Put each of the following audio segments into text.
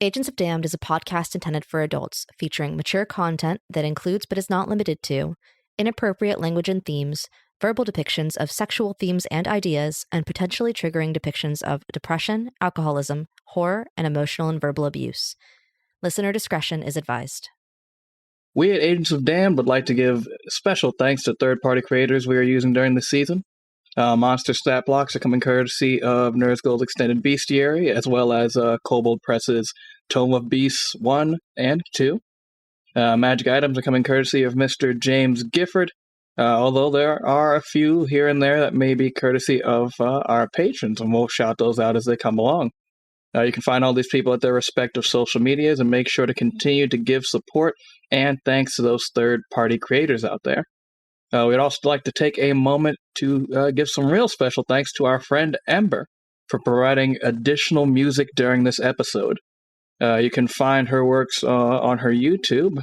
Agents of Damned is a podcast intended for adults, featuring mature content that includes but is not limited to inappropriate language and themes, verbal depictions of sexual themes and ideas, and potentially triggering depictions of depression, alcoholism, horror, and emotional and verbal abuse. Listener discretion is advised. We at Agents of Damned would like to give special thanks to third-party creators we are using during this season. Monster stat blocks are coming courtesy of Nerds Gold Extended Bestiary, as well as Kobold Press's Tome of Beasts 1 and 2. Magic items are coming courtesy of Mr. James Gifford, although there are a few here and there that may be courtesy of our patrons, and we'll shout those out as they come along. You can find all these people at their respective social medias, and make sure to continue to give support and thanks to those third-party creators out there. We'd also like to take a moment to give some real special thanks to our friend Eymbr for providing additional music during this episode. You can find her works on her YouTube,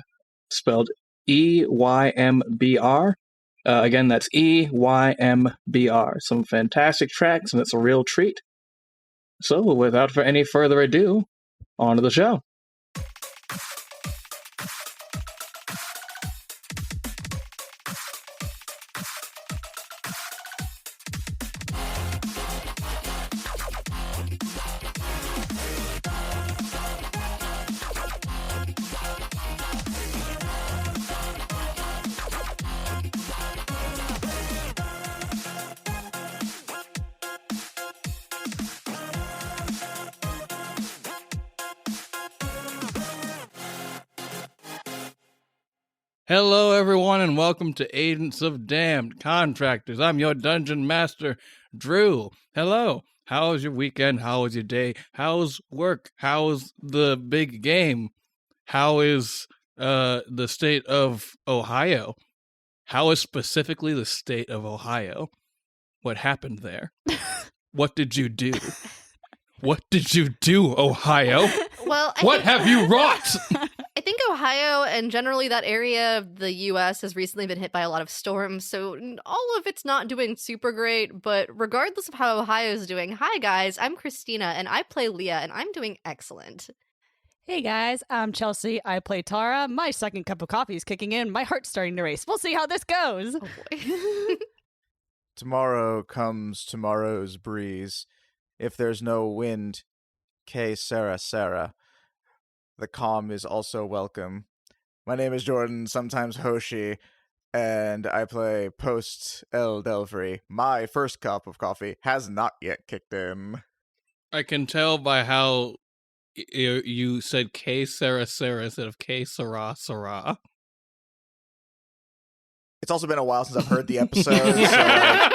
spelled Eymbr. Again, that's Eymbr. Some fantastic tracks, and it's a real treat. So, without any further ado, on to the show. Hello, everyone, and welcome to Agents of Damned, Contractors. I'm your Dungeon Master, Drew. Hello. How was your weekend? How was your day? How's work? How's the big game? How is the state of Ohio? How is specifically the state of Ohio? What happened there? What did you do? What did you do, Ohio? Well, what have you wrought? I think Ohio and generally that area of the U.S. has recently been hit by a lot of storms, so all of it's not doing super great, but regardless of how Ohio is doing, hi guys, I'm Christina, and I play Leah, and I'm doing excellent. Hey guys, I'm Chelsea, I play Tara, my second cup of coffee is kicking in, my heart's starting to race. We'll see how this goes. Oh boy. Tomorrow comes tomorrow's breeze. If there's no wind, que sera sera. The calm is also welcome. My name is Jordan, sometimes Hoshi, and I play Post El Delvery. My first cup of coffee has not yet kicked in. I can tell by how you said K Sarah Sarah instead of K Sarah Sarah. It's also been a while since I've heard the episode, so...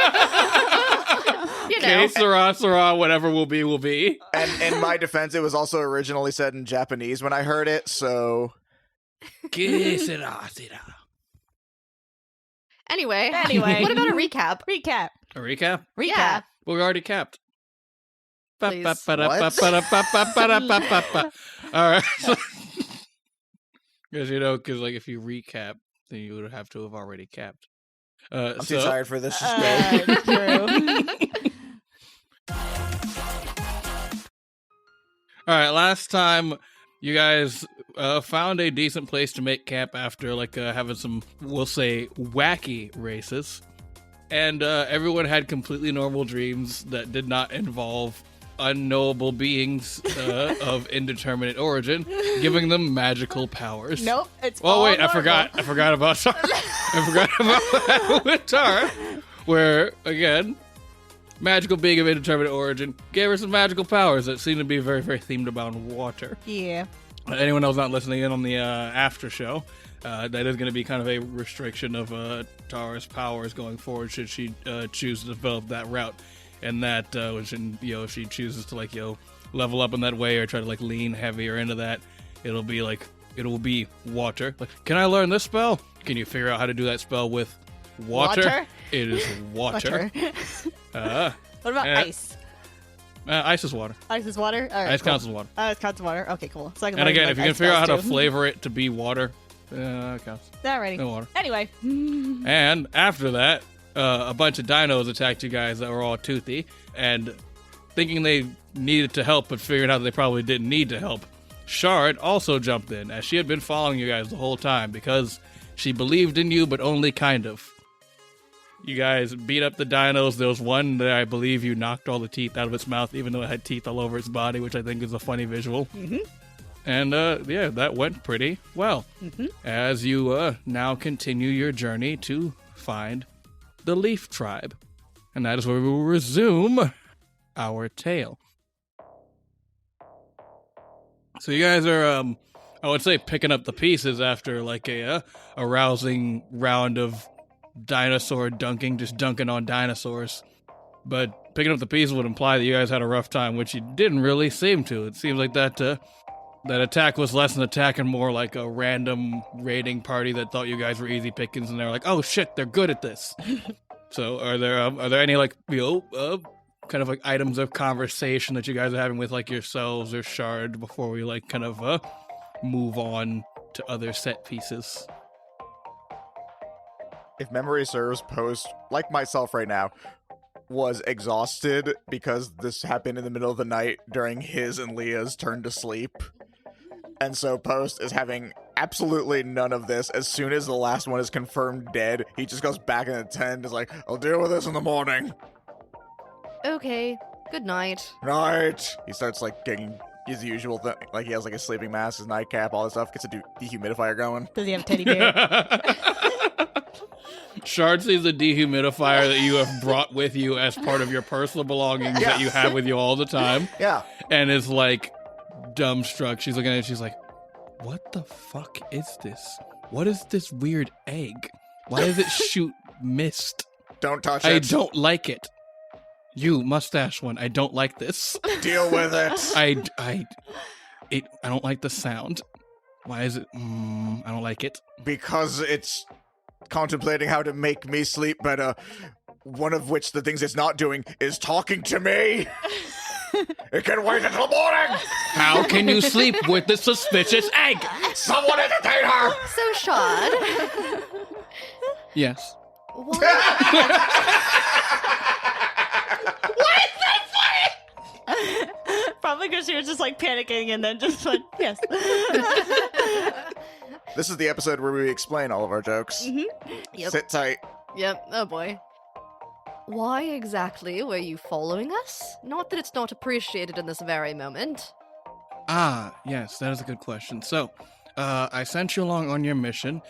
You know. K Sarah Sarah, whatever will be, will be. And in my defense, it was also originally said in Japanese when I heard it, so... K Sarah Sarah. Anyway, what about a recap? Recap. A recap? Yeah. Well, we already capped. Please. All right. Because, like, if you recap, then you would have to have already capped. I'm too tired for this. Just go. True. All right, last time you guys found a decent place to make camp after having some, we'll say, wacky races. And everyone had completely normal dreams that did not involve unknowable beings of indeterminate origin, giving them magical powers. Nope, it's Oh all wait, normal. I forgot about Tara. I forgot about that with Tara, where again, magical being of indeterminate origin gave her some magical powers that seem to be very, very themed about water. Yeah. Anyone else not listening in on the after show, that is going to be kind of a restriction of Tara's powers going forward should she choose to develop that route. And that, if she chooses to, level up in that way or try to, lean heavier into that, it'll be water. Can I learn this spell? Can you figure out how to do that spell with water? It is water. What about ice? Ice is water. Ice is water? All right, Ice counts as water. It counts as water. Okay, cool. So I can And learn, again, if you can ice figure out how to spells, too. flavor it to be water, it counts. Alrighty. No water. Anyway. And after that, a bunch of dinos attacked you guys that were all toothy, and thinking they needed to help but figured out they probably didn't need to help, Shard also jumped in, as she had been following you guys the whole time, because she believed in you, but only kind of. You guys beat up the dinos. There was one that I believe you knocked all the teeth out of its mouth, even though it had teeth all over its body, which I think is a funny visual. Mm-hmm. And, yeah, that went pretty well. Mm-hmm. As you now continue your journey to find the Leaf Tribe. And that is where we will resume our tale. So you guys are, I would say, picking up the pieces after, like, a rousing round of dinosaur dunking, just dunking on dinosaurs. But picking up the pieces would imply that you guys had a rough time, which you didn't really seem to. It seems like that attack was less an attack and more like a random raiding party that thought you guys were easy pickings, and they're like, oh shit, they're good at this. So are there any, like, kind of like items of conversation that you guys are having with, like, yourselves or Shard before we, like, kind of move on to other set pieces? If memory serves, Post, like myself right now, was exhausted because this happened in the middle of the night during his and Leah's turn to sleep. And so Post is having absolutely none of this. As soon as the last one is confirmed dead, he just goes back in the tent and is like, I'll deal with this in the morning. Okay, good night. Night. He starts, like, getting his usual thing. Like, he has, like, a sleeping mask, his nightcap, all this stuff. Gets a dehumidifier going. Does he have a teddy bear? Shard sees the dehumidifier that you have brought with you as part of your personal belongings that you have with you all the time. Yeah. And is, like, dumbstruck. She's looking at it, she's like, what the fuck is this? What is this weird egg? Why does it shoot mist? Don't touch it. I don't like it. You, mustache one, I don't like this. Deal with it. I don't like the sound. Why is it? I don't like it. Because it's contemplating how to make me sleep better. One of which the things it's not doing is talking to me. It can wait until morning. How can you sleep with this suspicious egg? Someone entertain her. So, Shard, Yes. Probably because she was just like panicking and then just like, yes. This is the episode where we explain all of our jokes. Mm-hmm. Yep. Sit tight. Yep. Oh boy. Why exactly were you following us? Not that it's not appreciated in this very moment. Ah, yes, that is a good question. So, I sent you along on your mission,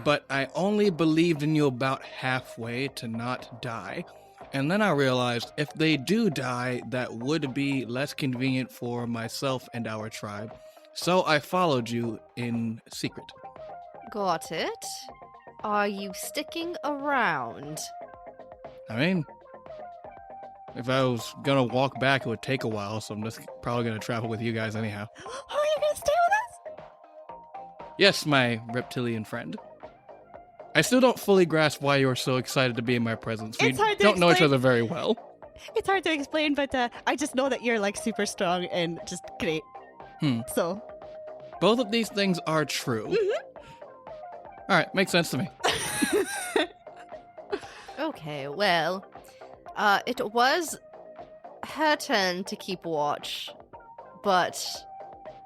but I only believed in you about halfway to not die. And then I realized if they do die, that would be less convenient for myself and our tribe. So I followed you in secret. Got it. Are you sticking around? I mean, if I was gonna walk back, it would take a while, so I'm just probably gonna travel with you guys anyhow. Are you gonna stay with us? Yes, my reptilian friend. I still don't fully grasp why you're so excited to be in my presence. We It's hard to don't know each explain. other very well. It's hard to explain, but I just know that you're like super strong and just great. So. Both of these things are true. All right, makes sense to me. Okay, well, it was her turn to keep watch, but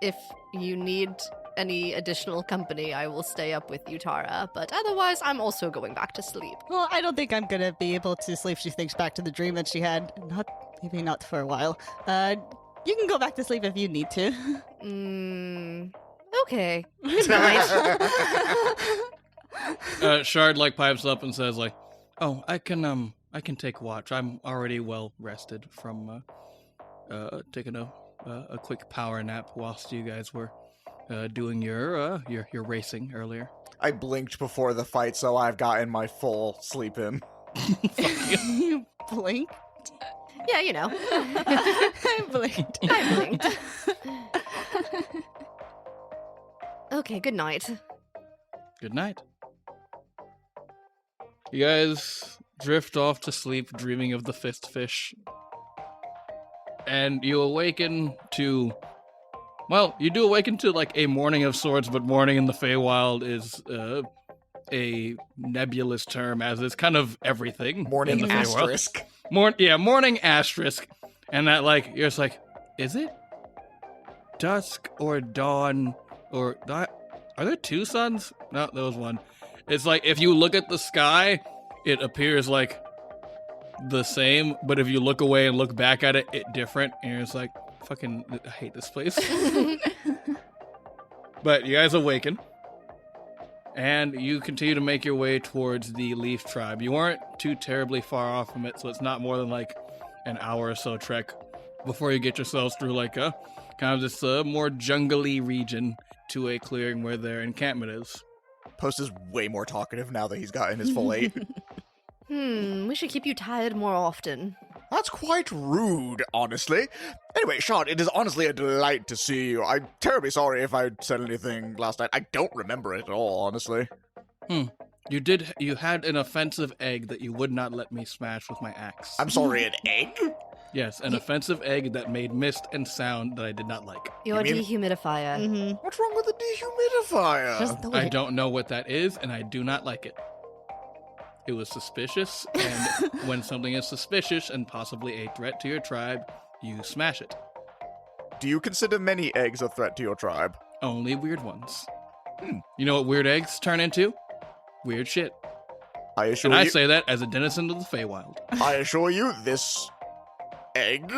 if you need any additional company, I will stay up with you, Tara, but otherwise, I'm also going back to sleep. Well, I don't think I'm gonna be able to sleep. She thinks back to the dream that she had. Maybe not for a while. You can go back to sleep if you need to. Okay. Good night. Shard like pipes up and says like, "Oh, I can take watch. I'm already well rested from taking a quick power nap whilst you guys were doing your racing earlier." I blinked before the fight, so I've gotten my full sleep in. You blinked? Yeah, you know. I blinked. I blinked. Okay, good night. Good night. You guys drift off to sleep, dreaming of the fist fish. And you awaken to... Well, you do awaken to, like, a morning of sorts, but morning in the Feywild is a nebulous term, as is kind of everything. Morning in the Feywild. asterisk. Morning asterisk. And that, like, you're just like, is it? dusk or dawn or are there two suns? No, there was one. It's like if you look at the sky, it appears like the same, but if you look away and look back at it, it's different. And it's like, fucking, I hate this place. But you guys awaken, and you continue to make your way towards the Leaf Tribe. You weren't too terribly far off from it, so it's not more than like an hour or so trek before you get yourselves through like a kind of this more jungly region to a clearing where their encampment is. Post is way more talkative now that he's gotten his full 8. We should keep you tired more often. That's quite rude, honestly. Anyway, Sean, it is honestly a delight to see you. I'm terribly sorry if I said anything last night. I don't remember it at all, honestly. You had an offensive egg that you would not let me smash with my axe. I'm sorry, an egg? Yes, an offensive egg that made mist and sound that I did not like. Your You mean- dehumidifier. Mm-hmm. What's wrong with the dehumidifier? Just the I way. don't know what that is, and I do not like it. It was suspicious, and when something is suspicious and possibly a threat to your tribe, you smash it. Do you consider many eggs a threat to your tribe? Only weird ones. You know what weird eggs turn into? Weird shit. I assure And I you, say that as a denizen of the Feywild. I assure you, this egg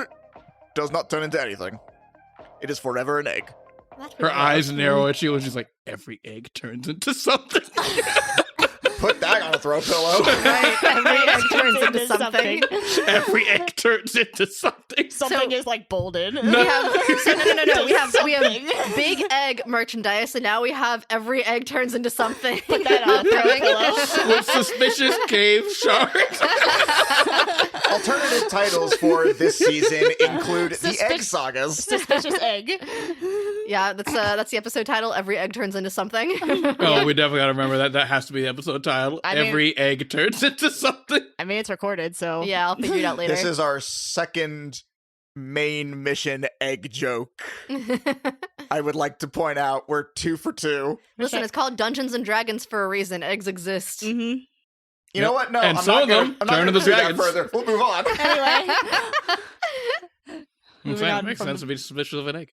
does not turn into anything. It is forever an egg. That's Her pretty eyes gross. narrow at you, and she's like, every egg turns into something. Put that on a throw pillow. Right, Every egg turns into something. Every egg turns into something. Something So- is like bolded. We have no. We have Something. big egg merchandise, and now we have every egg turns into something. Put that on a throw pillow. With suspicious cave sharks. Alternative titles for this season include the Egg Sagas. Suspicious egg. Yeah, that's the episode title. Every egg turns into something. Oh, we definitely gotta remember that. That has to be the episode title. I mean- Every egg turns into something. I mean, it's recorded, so Yeah, I'll figure it out later. This is our second main mission egg joke. I would like to point out we're 2 for 2. Listen, it's called Dungeons and Dragons for a reason. Eggs exist. Mm-hmm. You know what? No, And I'm some not of them gonna, I'm not turn gonna into do that dragons. further. We'll move on. Anyway, I'm Moving saying on it makes from- sense to be suspicious of an egg.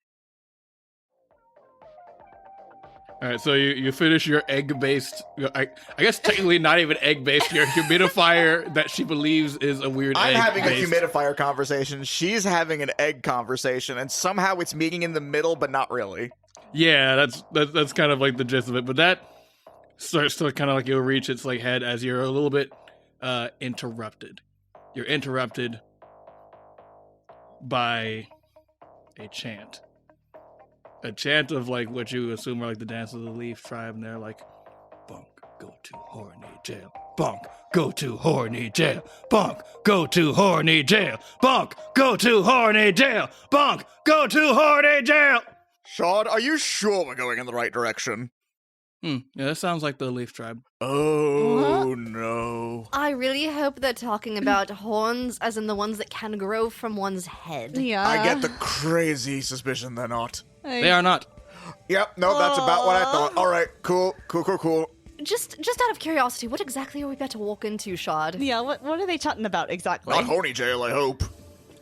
All right, so you finish your egg-based, I guess technically not even egg-based, your humidifier that she believes is a weird I'm having a egg-based. humidifier conversation. She's having an egg conversation, and somehow it's meeting in the middle, but not really. Yeah, that's kind of like the gist of it, but that starts to kind of like you'll reach its like head as you're a little bit interrupted. You're interrupted by a chant. A chant of like what you assume are like the dance of the Leaf Tribe, and they're like, "Bunk, go to horny jail. Bunk, go to horny jail. Bunk, go to horny jail. Bunk, go to horny jail. Bunk, go to horny jail." Sean, are you sure we're going in the right direction? Yeah, that sounds like the Leaf Tribe. Oh, no. I really hope they're talking about horns, as in the ones that can grow from one's head. yeah. I get the crazy suspicion they're not. They are not. Yep, no, that's about what I thought. All right, cool. Just out of curiosity, what exactly are we about to walk into, Shad? Yeah, what are they chatting about exactly? Not horny jail, I hope.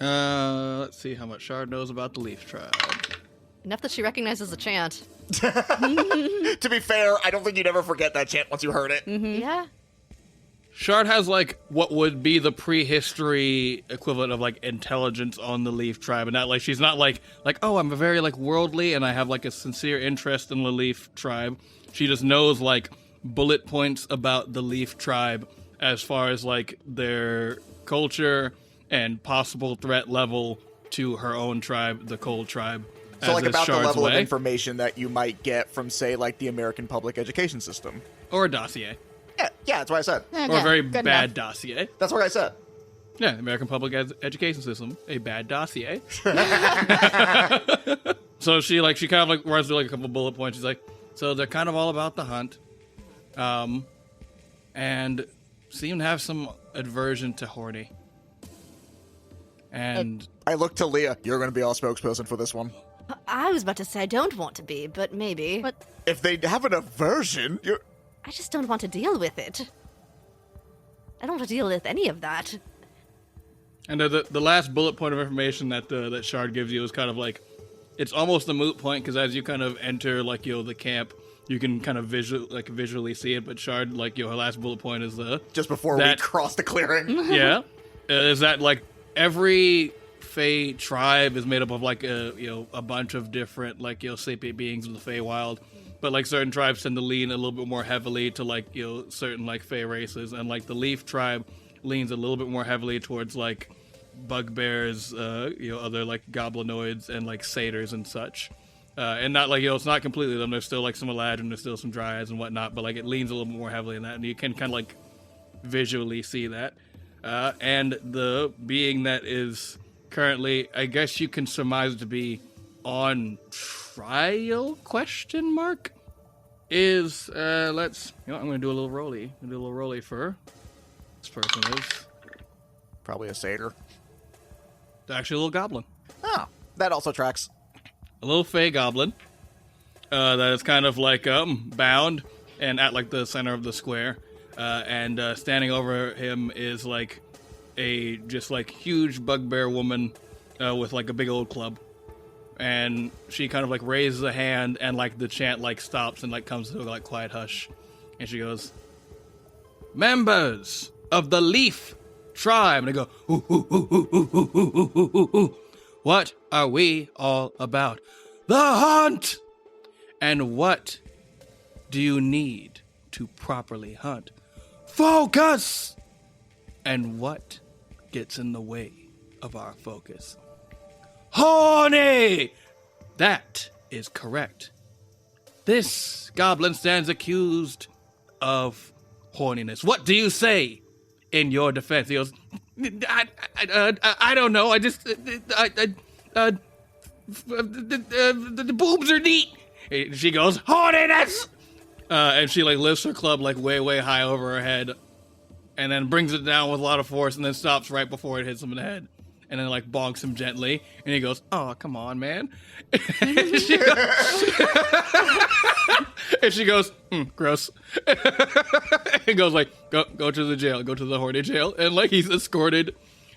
Let's see how much Shard knows about the Leaf Tribe. Enough that she recognizes the chant. To be fair, I don't think you'd ever forget that chant once you heard it. Yeah. Shard has like what would be the prehistory equivalent of like intelligence on the Leaf Tribe, and that like she's not like oh, I'm a very like worldly and I have like a sincere interest in the Leaf Tribe. She just knows like bullet points about the Leaf Tribe as far as like their culture and possible threat level to her own tribe, the Cold Tribe. So, as like, is about the Shard's level of way. information that you might get from, say, like, the American public education system. Or a dossier. Yeah, that's what I said. Or a very bad dossier. That's what I said. Yeah, American public education system, a bad dossier. So she kind of like runs through like a couple bullet points. She's like, so they're kind of all about the hunt, and seem to have some aversion to horny. And I look to Leah. You're going to be our spokesperson for this one. I was about to say I don't want to be, but maybe. But If they have an aversion, you're... I just don't want to deal with it. I don't want to deal with any of that. the last bullet point of information that that Shard gives you is kind of like it's almost a moot point because as you kind of enter like the camp, you can kind of visually see it. But Shard, like her last bullet point is just before we cross the clearing. Yeah, is that like every Fey tribe is made up of like a bunch of different like sapient beings in the Feywild, but like certain tribes tend to lean a little bit more heavily to like certain like Fey races, and like the Leaf tribe leans a little bit more heavily towards like bugbears, other like goblinoids and like satyrs and such, and not like it's not completely them. There's still like some Eladrin, there's still some dryads and whatnot, but like it leans a little bit more heavily in that, and you can kind of like visually see that. And the being that is currently, I guess you can surmise to be on trial, question mark, is, I'm going to do a little rolly. For this person is... Probably a satyr. It's actually a little goblin. Oh, that also tracks. A little fey goblin that is kind of like bound and at like the center of the square. And standing over him is like a just like huge bugbear woman with like a big old club, and she kind of like raises a hand and like the chant like stops and like comes to a like quiet hush, and she goes, "Members of the Leaf tribe," and they go, "Ooh, ooh, ooh, ooh, ooh, ooh, ooh, ooh, ooh, ooh. What are we all about? The hunt! And what do you need to properly hunt? Focus! And what gets in the way of our focus? Horny! That is correct. This goblin stands accused of horniness. What do you say in your defense? He goes, I don't know. I just, the boobs are neat. She goes, horniness! And she like lifts her club like way, way high over her head, and then brings it down with a lot of force, and then stops right before it hits him in the head, and then like bonks him gently, and he goes, "Oh, come on, man." And she goes, gross. And goes like, go to the jail, go to the horny jail, and like he's escorted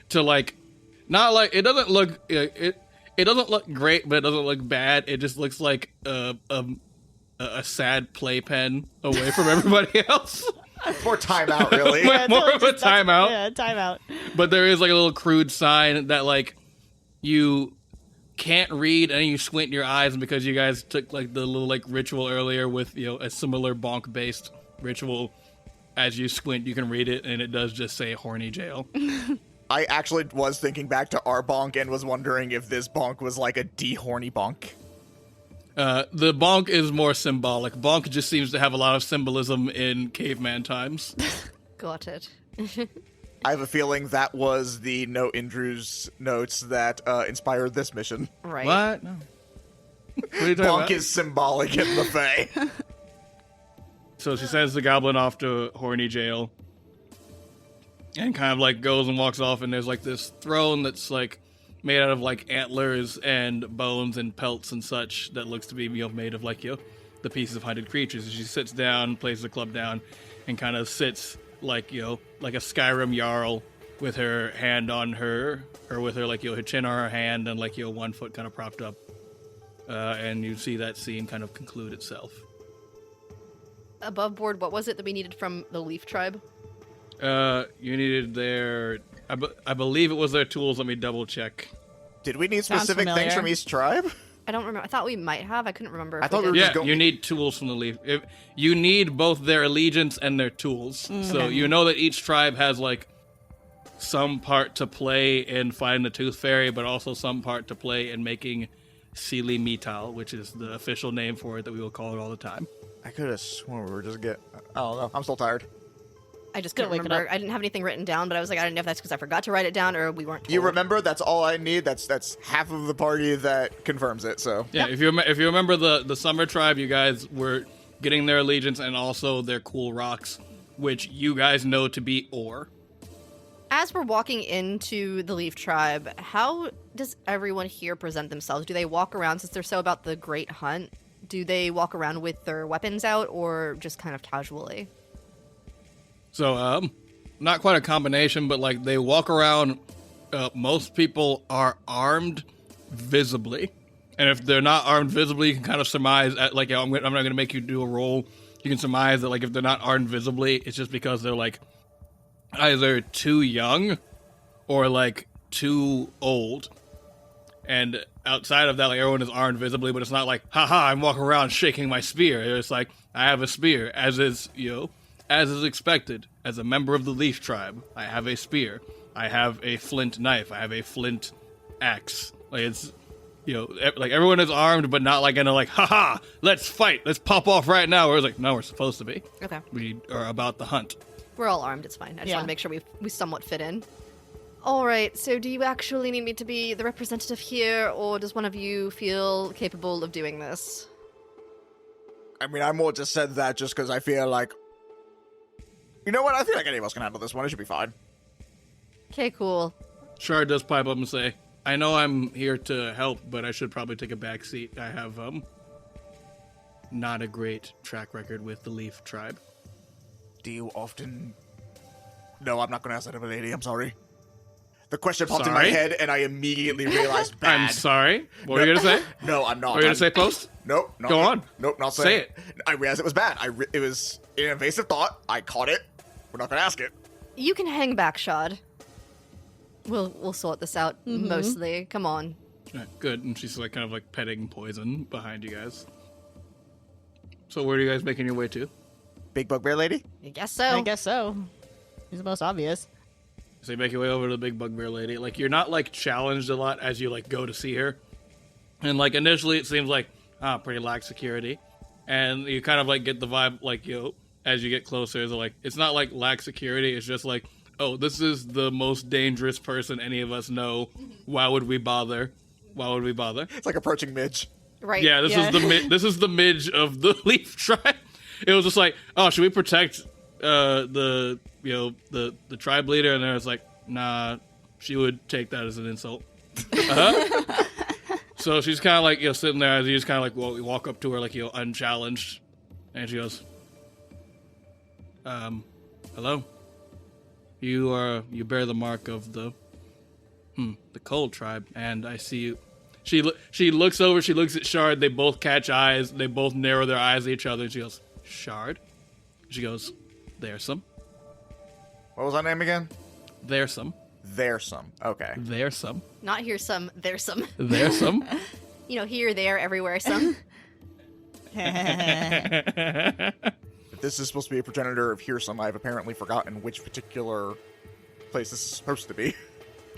to like, not like it doesn't look it doesn't look great, but it doesn't look bad. It just looks like a sad playpen away from everybody else. More timeout, really. More of a timeout. Yeah, timeout. But there is like a little crude sign that like you can't read, and you squint your eyes, and because you guys took like the little like ritual earlier with a similar bonk based ritual, as you squint you can read it, and it does just say horny jail. I actually was thinking back to our bonk and was wondering if this bonk was like a de-horny bonk. The bonk is more symbolic. Bonk just seems to have a lot of symbolism in caveman times. Got it. I have a feeling that was the note in Drew's notes that inspired this mission. Right. What? No. What are you talking Bonk about? is symbolic in the Fae. So she sends the goblin off to horny jail, and kind of like goes and walks off, and there's like this throne that's like made out of like antlers and bones and pelts and such that looks to be made of like the pieces of hunted creatures. And she sits down, places the club down, and kind of sits like like a Skyrim Jarl with her hand on her, or with her like her chin on her hand, and like 1 foot kind of propped up, and you see that scene kind of conclude itself. Above board, what was it that we needed from the Leaf tribe? You needed their, I believe it was their tools. Let me double check. Did we need Sounds specific things familiar. from each tribe? I don't remember. I thought we might have. I couldn't remember. I thought we were Yeah, just going... you need tools from the Leaf. You need both their allegiance and their tools. So you know that each tribe has like some part to play in finding the Tooth Fairy, but also some part to play in making Sealy Metal, which is the official name for it that we will call it all the time. I could have sworn we were just getting... I don't know. I'm still tired. I just couldn't Gotta look it remember. up. I didn't have anything written down, but I was like, I don't know if that's because I forgot to write it down or we weren't told. You remember? That's all I need. That's half of the party that confirms it, so... Yeah, if you remember the Summer tribe, you guys were getting their allegiance and also their cool rocks, which you guys know to be ore. As we're walking into the Leaf tribe, how does everyone here present themselves? Do they walk around, since they're so about the great hunt, do they walk around with their weapons out or just kind of casually? So, not quite a combination, but like they walk around. Most people are armed visibly. And if they're not armed visibly, you can kind of surmise, like, I'm not going to make you do a roll. You can surmise that, like, if they're not armed visibly, it's just because they're, like, either too young or, like, too old. And outside of that, like, everyone is armed visibly, but it's not like, haha, I'm walking around shaking my spear. It's like, I have a spear, as is expected. As a member of the Leaf Tribe, I have a spear. I have a flint knife. I have a flint axe. Like, it's... like everyone is armed, but not like in a like, haha, let's fight, let's pop off right now. We're like, no, we're supposed to be. Okay. We are about the hunt. We're all armed, it's fine. I just want to make sure we somewhat fit in. All right, so do you actually need me to be the representative here, or does one of you feel capable of doing this? I mean, I more just said that just because I feel like... You know what? I feel like any of us can handle this one. It should be fine. Okay, cool. Shard does pipe up and say, I know I'm here to help, but I should probably take a back seat. I have, not a great track record with the Leaf Tribe. Do you often... No, I'm not going to ask that of a lady. I'm sorry. The question popped in my head, and I immediately realized bad. I'm sorry. What were you going to say? No, I'm not. What were you going to say, Post? Nope. Go on. Nope, not say it. I realized it was bad. It was an invasive thought. I caught it. We're not going to ask it. You can hang back, Shard. We'll sort this out, mostly. Come on. Right, good. And she's like kind of like petting Poison behind you guys. So where are you guys making your way to? Big bugbear lady? I guess so. I guess so. He's the most obvious. So you make your way over to the big bugbear lady. Like, you're not like challenged a lot as you like go to see her. And like initially it seems like, pretty lax security. And you kind of like get the vibe like, as you get closer, it's not like lax security, it's just like, oh, this is the most dangerous person any of us know. Why would we bother? It's like approaching Midge. Right. Yeah, this is the Midge of the Leaf Tribe. It was just like, oh, should we protect the tribe leader? And then it's like, nah, she would take that as an insult. So she's kind of like, sitting there as you just kind of like walk up to her like, unchallenged, and she goes, hello. You bear the mark of the Cold Tribe, and I see you. She looks over, she looks at Shard, they both catch eyes, they both narrow their eyes at each other, and she goes, Shard? She goes, there's some. What was that name again? There's some. There's some. Okay. There's some. Not here some, there's some. There's some. Here, there, everywhere, some. If this is supposed to be a progenitor of Hearsome, I've apparently forgotten which particular place this is supposed to be.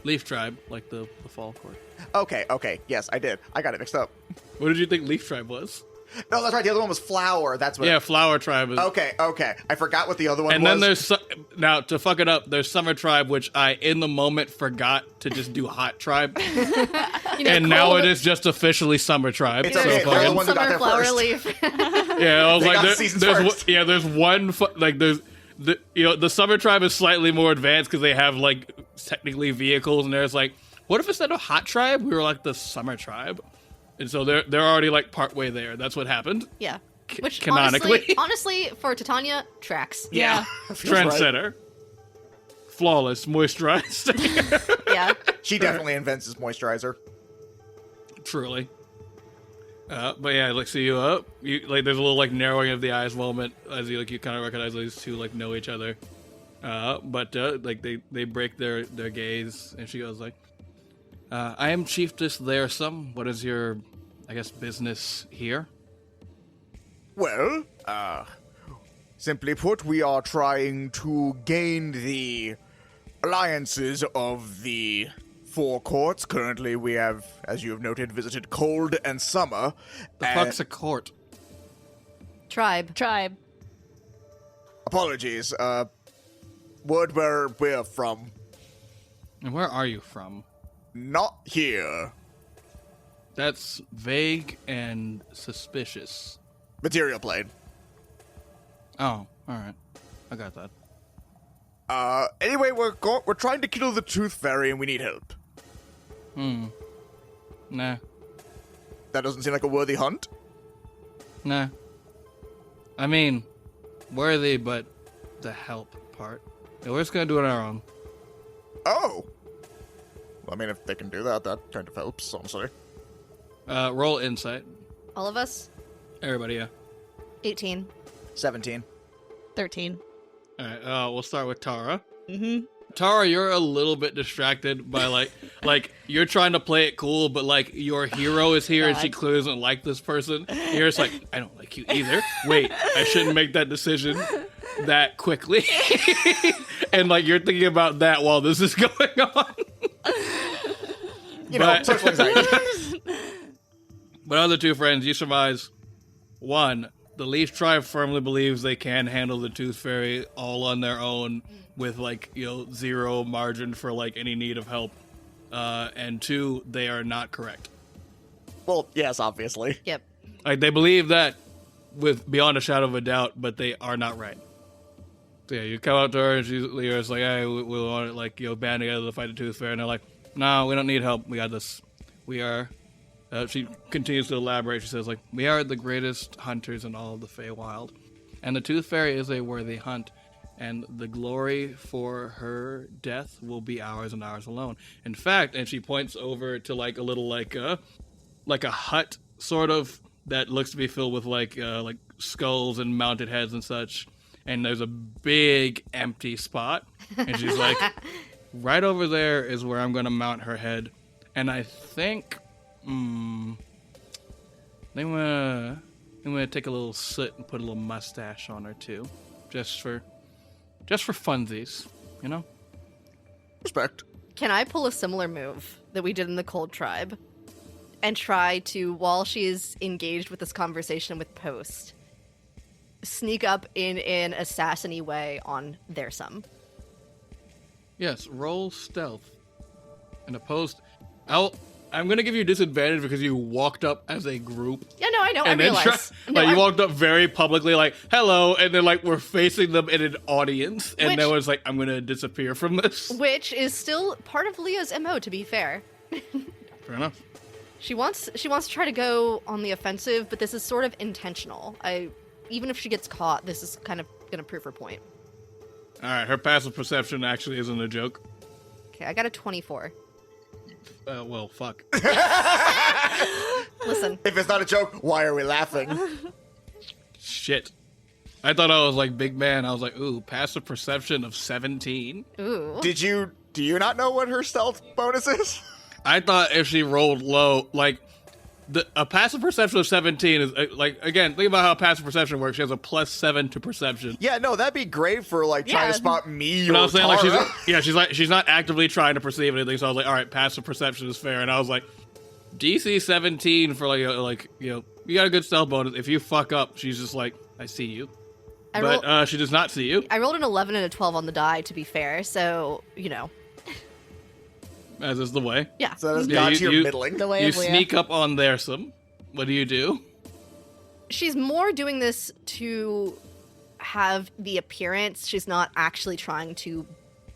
Leaf Tribe, like the fall court. Okay, yes, I did. I got it mixed up. What did you think Leaf Tribe was? No, that's right, the other one was Flower, that's what... Yeah, Flower Tribe is... Okay, I forgot what the other one was. And then there's... Now, to fuck it up, there's Summer Tribe, which I, in the moment, forgot to just do Hot Tribe. And now it is just officially Summer Tribe. It's okay, so they're the ones who got Summer there flower first. leaf. Yeah, I was They like, got seasons first. there's one... The Summer Tribe is slightly more advanced because they have, like, technically vehicles, and there's like, what if instead of Hot Tribe, we were like the Summer Tribe? And so they're already like partway there. That's what happened. Yeah. Which canonically. honestly, for Titania, tracks. Yeah. Trendsetter. Flawless, moisturized. Yeah. She definitely invents his moisturizer. Truly. But yeah, like, so you there's a little like narrowing of the eyes moment as you kind of recognize these two like know each other. But like they break their gaze, and she goes like, I am Chiefess Theresome. What is your, I guess, business here? Well, simply put, we are trying to gain the alliances of the four courts. Currently, we have, as you have noted, visited Cold and Summer. The fuck's a court? Tribe. Apologies. Word where we're from. And where are you from? Not here. That's vague and suspicious. Material plane. Oh, alright. I got that. Anyway, we're trying to kill the Tooth Fairy and we need help. Nah. That doesn't seem like a worthy hunt. Nah. I mean, worthy, but the help part. Yeah, we're just gonna do it on our own. Oh. Well, I mean, if they can do that, that kind of helps, honestly. Roll insight. All of us? Everybody, yeah. 18. 17. 13. All right, we'll start with Tara. Mm-hmm. Tara, you're a little bit distracted by like you're trying to play it cool, but like your hero is here and she clearly doesn't like this person. And you're just like, I don't like you either. Wait, I shouldn't make that decision that quickly. And like you're thinking about that while this is going on. Social anxiety. But other two friends, you surmise. One, the Leaf Tribe firmly believes they can handle the Tooth Fairy all on their own with, like, zero margin for, like, any need of help. And two, they are not correct. Well, yes, obviously. Yep. Like, they believe that with beyond a shadow of a doubt, but they are not right. So, yeah, you come up to her and she's like, hey, we want to, like, band together to fight the Tooth Fairy. And they're like, no, we don't need help. We got this. We are... she continues to elaborate. She says, like, we are the greatest hunters in all of the Feywild. And the Tooth Fairy is a worthy hunt. And the glory for her death will be ours and ours alone. In fact, and she points over to, like, a little, like a hut, sort of, that looks to be filled with, like skulls and mounted heads and such. And there's a big empty spot. And she's like, right over there is where I'm going to mount her head. And I think... I'm gonna take a little soot and put a little mustache on her too, just for funsies, Respect. Can I pull a similar move that we did in the Cold Tribe and try to, while she's engaged with this conversation with Post, sneak up in an assassin-y way on their sum? Yes, roll stealth. And Post, I'm gonna give you disadvantage because you walked up as a group. Yeah, no, I know. And I realize. you walked up very publicly, like, hello, and then, like, we're facing them in an audience, and then was like, I'm gonna disappear from this. Which is still part of Leah's MO, to be fair. Fair enough. She wants to try to go on the offensive, but this is sort of intentional. Even if she gets caught, this is kind of gonna prove her point. Alright, her passive perception actually isn't a joke. Okay, I got a 24. Well, fuck. Listen. If it's not a joke, why are we laughing? Shit. I thought I was like big man. I was like, ooh, passive perception of 17. Ooh. Do you not know what her stealth bonus is? I thought if she rolled low, like, a passive perception of 17 is, like, again, think about how passive perception works. She has a +7 to perception. Yeah, no, that'd be great for, like, trying to spot me or I was saying, like, Tara. she's not actively trying to perceive anything, so I was like, all right, passive perception is fair. And I was like, DC 17 for, you got a good stealth bonus. If you fuck up, she's just like, I see you. But she does not see you. I rolled an 11 and a 12 on the die, to be fair, so, As is the way. Yeah. So that's got your middling. The way You of Leah. sneak up on there some. What do you do? She's more doing this to have the appearance. She's not actually trying to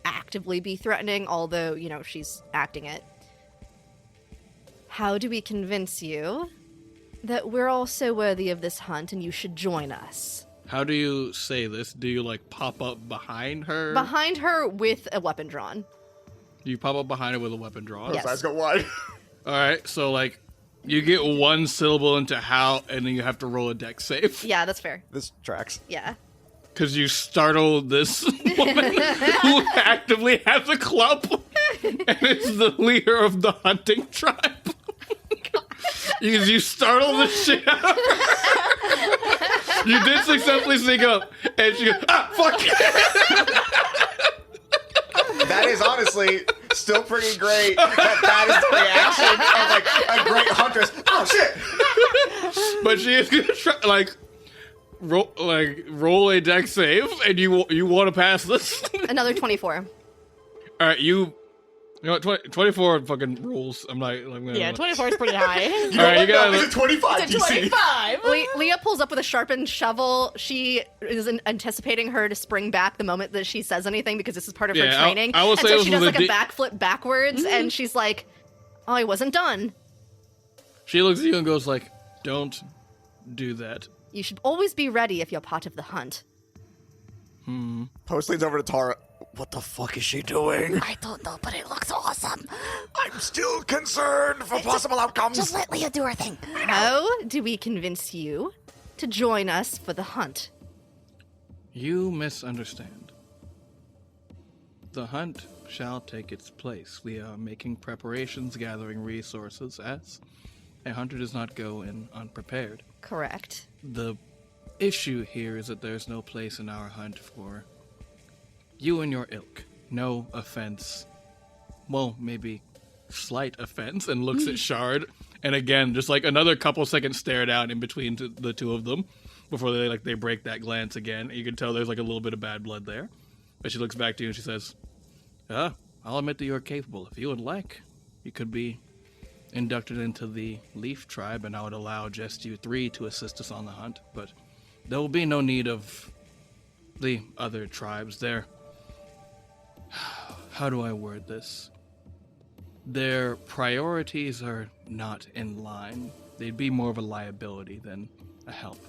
actively be threatening, although, she's acting it. How do we convince you that we're also worthy of this hunt and you should join us? How do you say this? Do you, like, pop up behind her? Behind her with a weapon drawn. You pop up behind her with a weapon drawn? Yes. Those eyes go wide. All right, so, like, you get one syllable into how, and then you have to roll a dex save. Yeah, that's fair. This tracks. Yeah. Because you startle this woman who actively has a club and is the leader of the hunting tribe. You startle the shit out of her. You did successfully sneak up, and she goes, fuck! That is honestly still pretty great. That is the reaction of, like, a great huntress. Oh, shit! But she is going to try, roll a dex save, and you want to pass this? Another 24. All right, you know what, 24 fucking rules. I'm gonna... Yeah, 24 is pretty high. All right, you got It's a 25 It's a DC. 25! Leah pulls up with a sharpened shovel. She is anticipating her to spring back the moment that she says anything because this is part of her training. I will and say so it she was does like a legit- backflip backwards, and she's like, "Oh, I wasn't done. She looks at you and goes like, don't do that. You should always be ready if you're part of the hunt." Post leans over to Tara. What the fuck is she doing? I don't know, but it looks awesome. I'm still concerned for possible outcomes. Just let Leah do her thing. How do we convince you to join us for the hunt? You misunderstand. The hunt shall take its place. We are making preparations, gathering resources, as a hunter does not go in unprepared. Correct. The issue here is that there's no place in our hunt for you and your ilk. No offense. Well, maybe slight offense, and looks at Shard. And again, just like another couple seconds stare down in between the two of them before they break that glance again. You can tell there's like a little bit of bad blood there. But she looks back to you and she says, I'll admit that you're capable. If you would like, you could be inducted into the Leaf Tribe, and I would allow just you three to assist us on the hunt. But there will be no need of the other tribes. How do I word this? Their priorities are not in line. They'd be more of a liability than a help.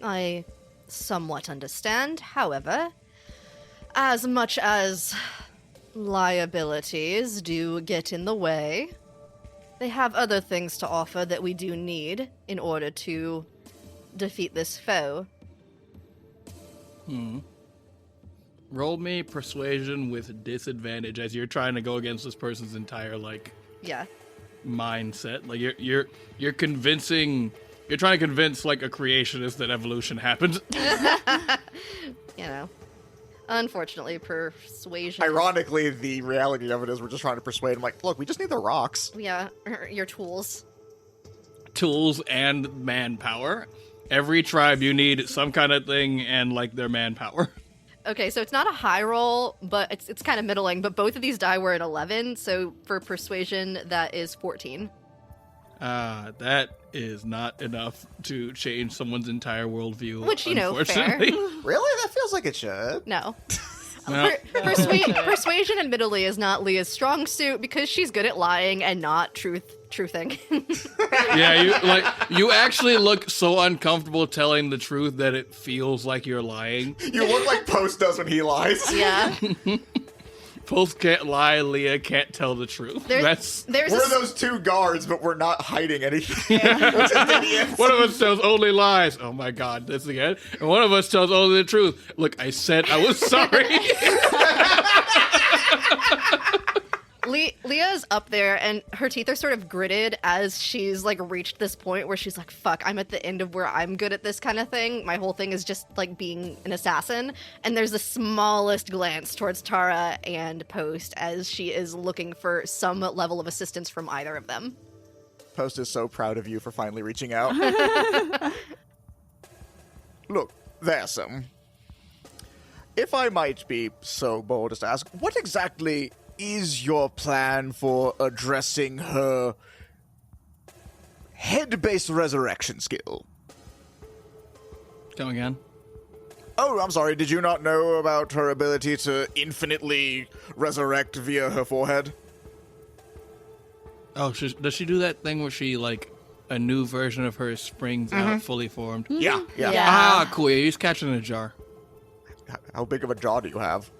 I somewhat understand. However, as much as liabilities do get in the way, they have other things to offer that we do need in order to defeat this foe. Roll me persuasion with disadvantage as you're trying to go against this person's entire Yeah. mindset. Like you're convincing. You're trying to convince like a creationist that evolution happened. You know. Unfortunately, persuasion. Ironically, the reality of it is we're just trying to persuade him, like, look, we just need the rocks. Yeah, your tools. Tools and manpower. Every tribe you need some kind of thing and like their manpower. Okay, so it's not a high roll, but it's kind of middling, but both of these die were at 11, so for persuasion, that is 14. That is not enough to change someone's entire worldview. Which, you know, fair. Really? That feels like it should. No. No. Persuasion admittedly is not Leah's strong suit because she's good at lying and not truthing. Yeah, you actually look so uncomfortable telling the truth that it feels like you're lying. You look like Post does when he lies. Yeah. Post can't lie, Leah can't tell the truth. There's We're those two guards, but we're not hiding anything. We're just idiots. One of us tells only lies. Oh my god, this again. And one of us tells only the truth. Look, I said I was sorry. Leah's up there, and her teeth are sort of gritted as she's, like, reached this point where she's like, fuck, I'm at the end of where I'm good at this kind of thing. My whole thing is just, like, being an assassin. And there's the smallest glance towards Tara and Post as she is looking for some level of assistance from either of them. Post is so proud of you for finally reaching out. Look, there's some. If I might be so bold as to ask, what exactly is your plan for addressing her head-based resurrection skill? Come again? Oh, I'm sorry. Did you not know about her ability to infinitely resurrect via her forehead? Oh, does she do that thing where she, like, a new version of her springs out fully formed? Yeah. Ah, cool. Yeah, you just catch it in a jar. How big of a jaw do you have?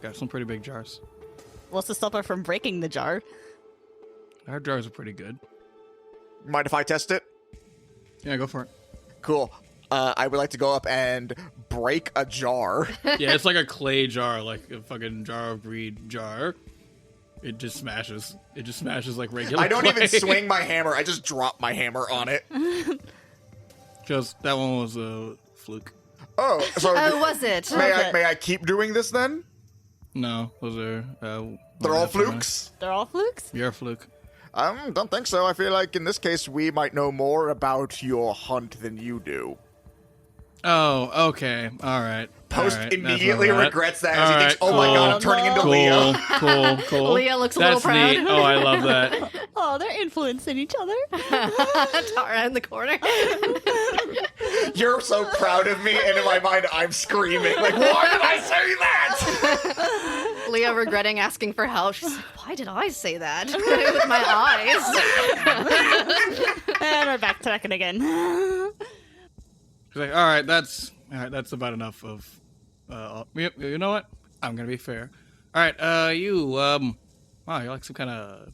Got some pretty big jars. What's to stop her from breaking the jar? Our jars are pretty good. Mind if I test it? Yeah, go for it. Cool. I would like to go up and break a jar. Yeah, it's like a clay jar, like a fucking jar of greed jar. It just smashes. It just smashes like regular I don't clay. even swing my hammer. I just drop my hammer on it. Just that one was a fluke. Oh, so Oh, was it? may I keep doing this then? No, those are. They're all flukes? They're all flukes? You're a fluke. Don't think so. I feel like in this case we might know more about your hunt than you do. Oh, okay. All right. Post all right. immediately That's all right. regrets that All as he right, thinks, oh my god, I'm cool. turning into Cool, Leah. cool. Leah looks a That's little proud. neat. Oh, I love that. Oh, they're influencing each other. Tara in the corner. You're so proud of me, and in my mind I'm screaming, like, why did I say that? Leah regretting asking for help. She's like, why did I say that? With my eyes. And we're backtracking again. She's like, all right, that's about enough of You know what? I'm gonna be fair. All right, you, wow, you're like some kind of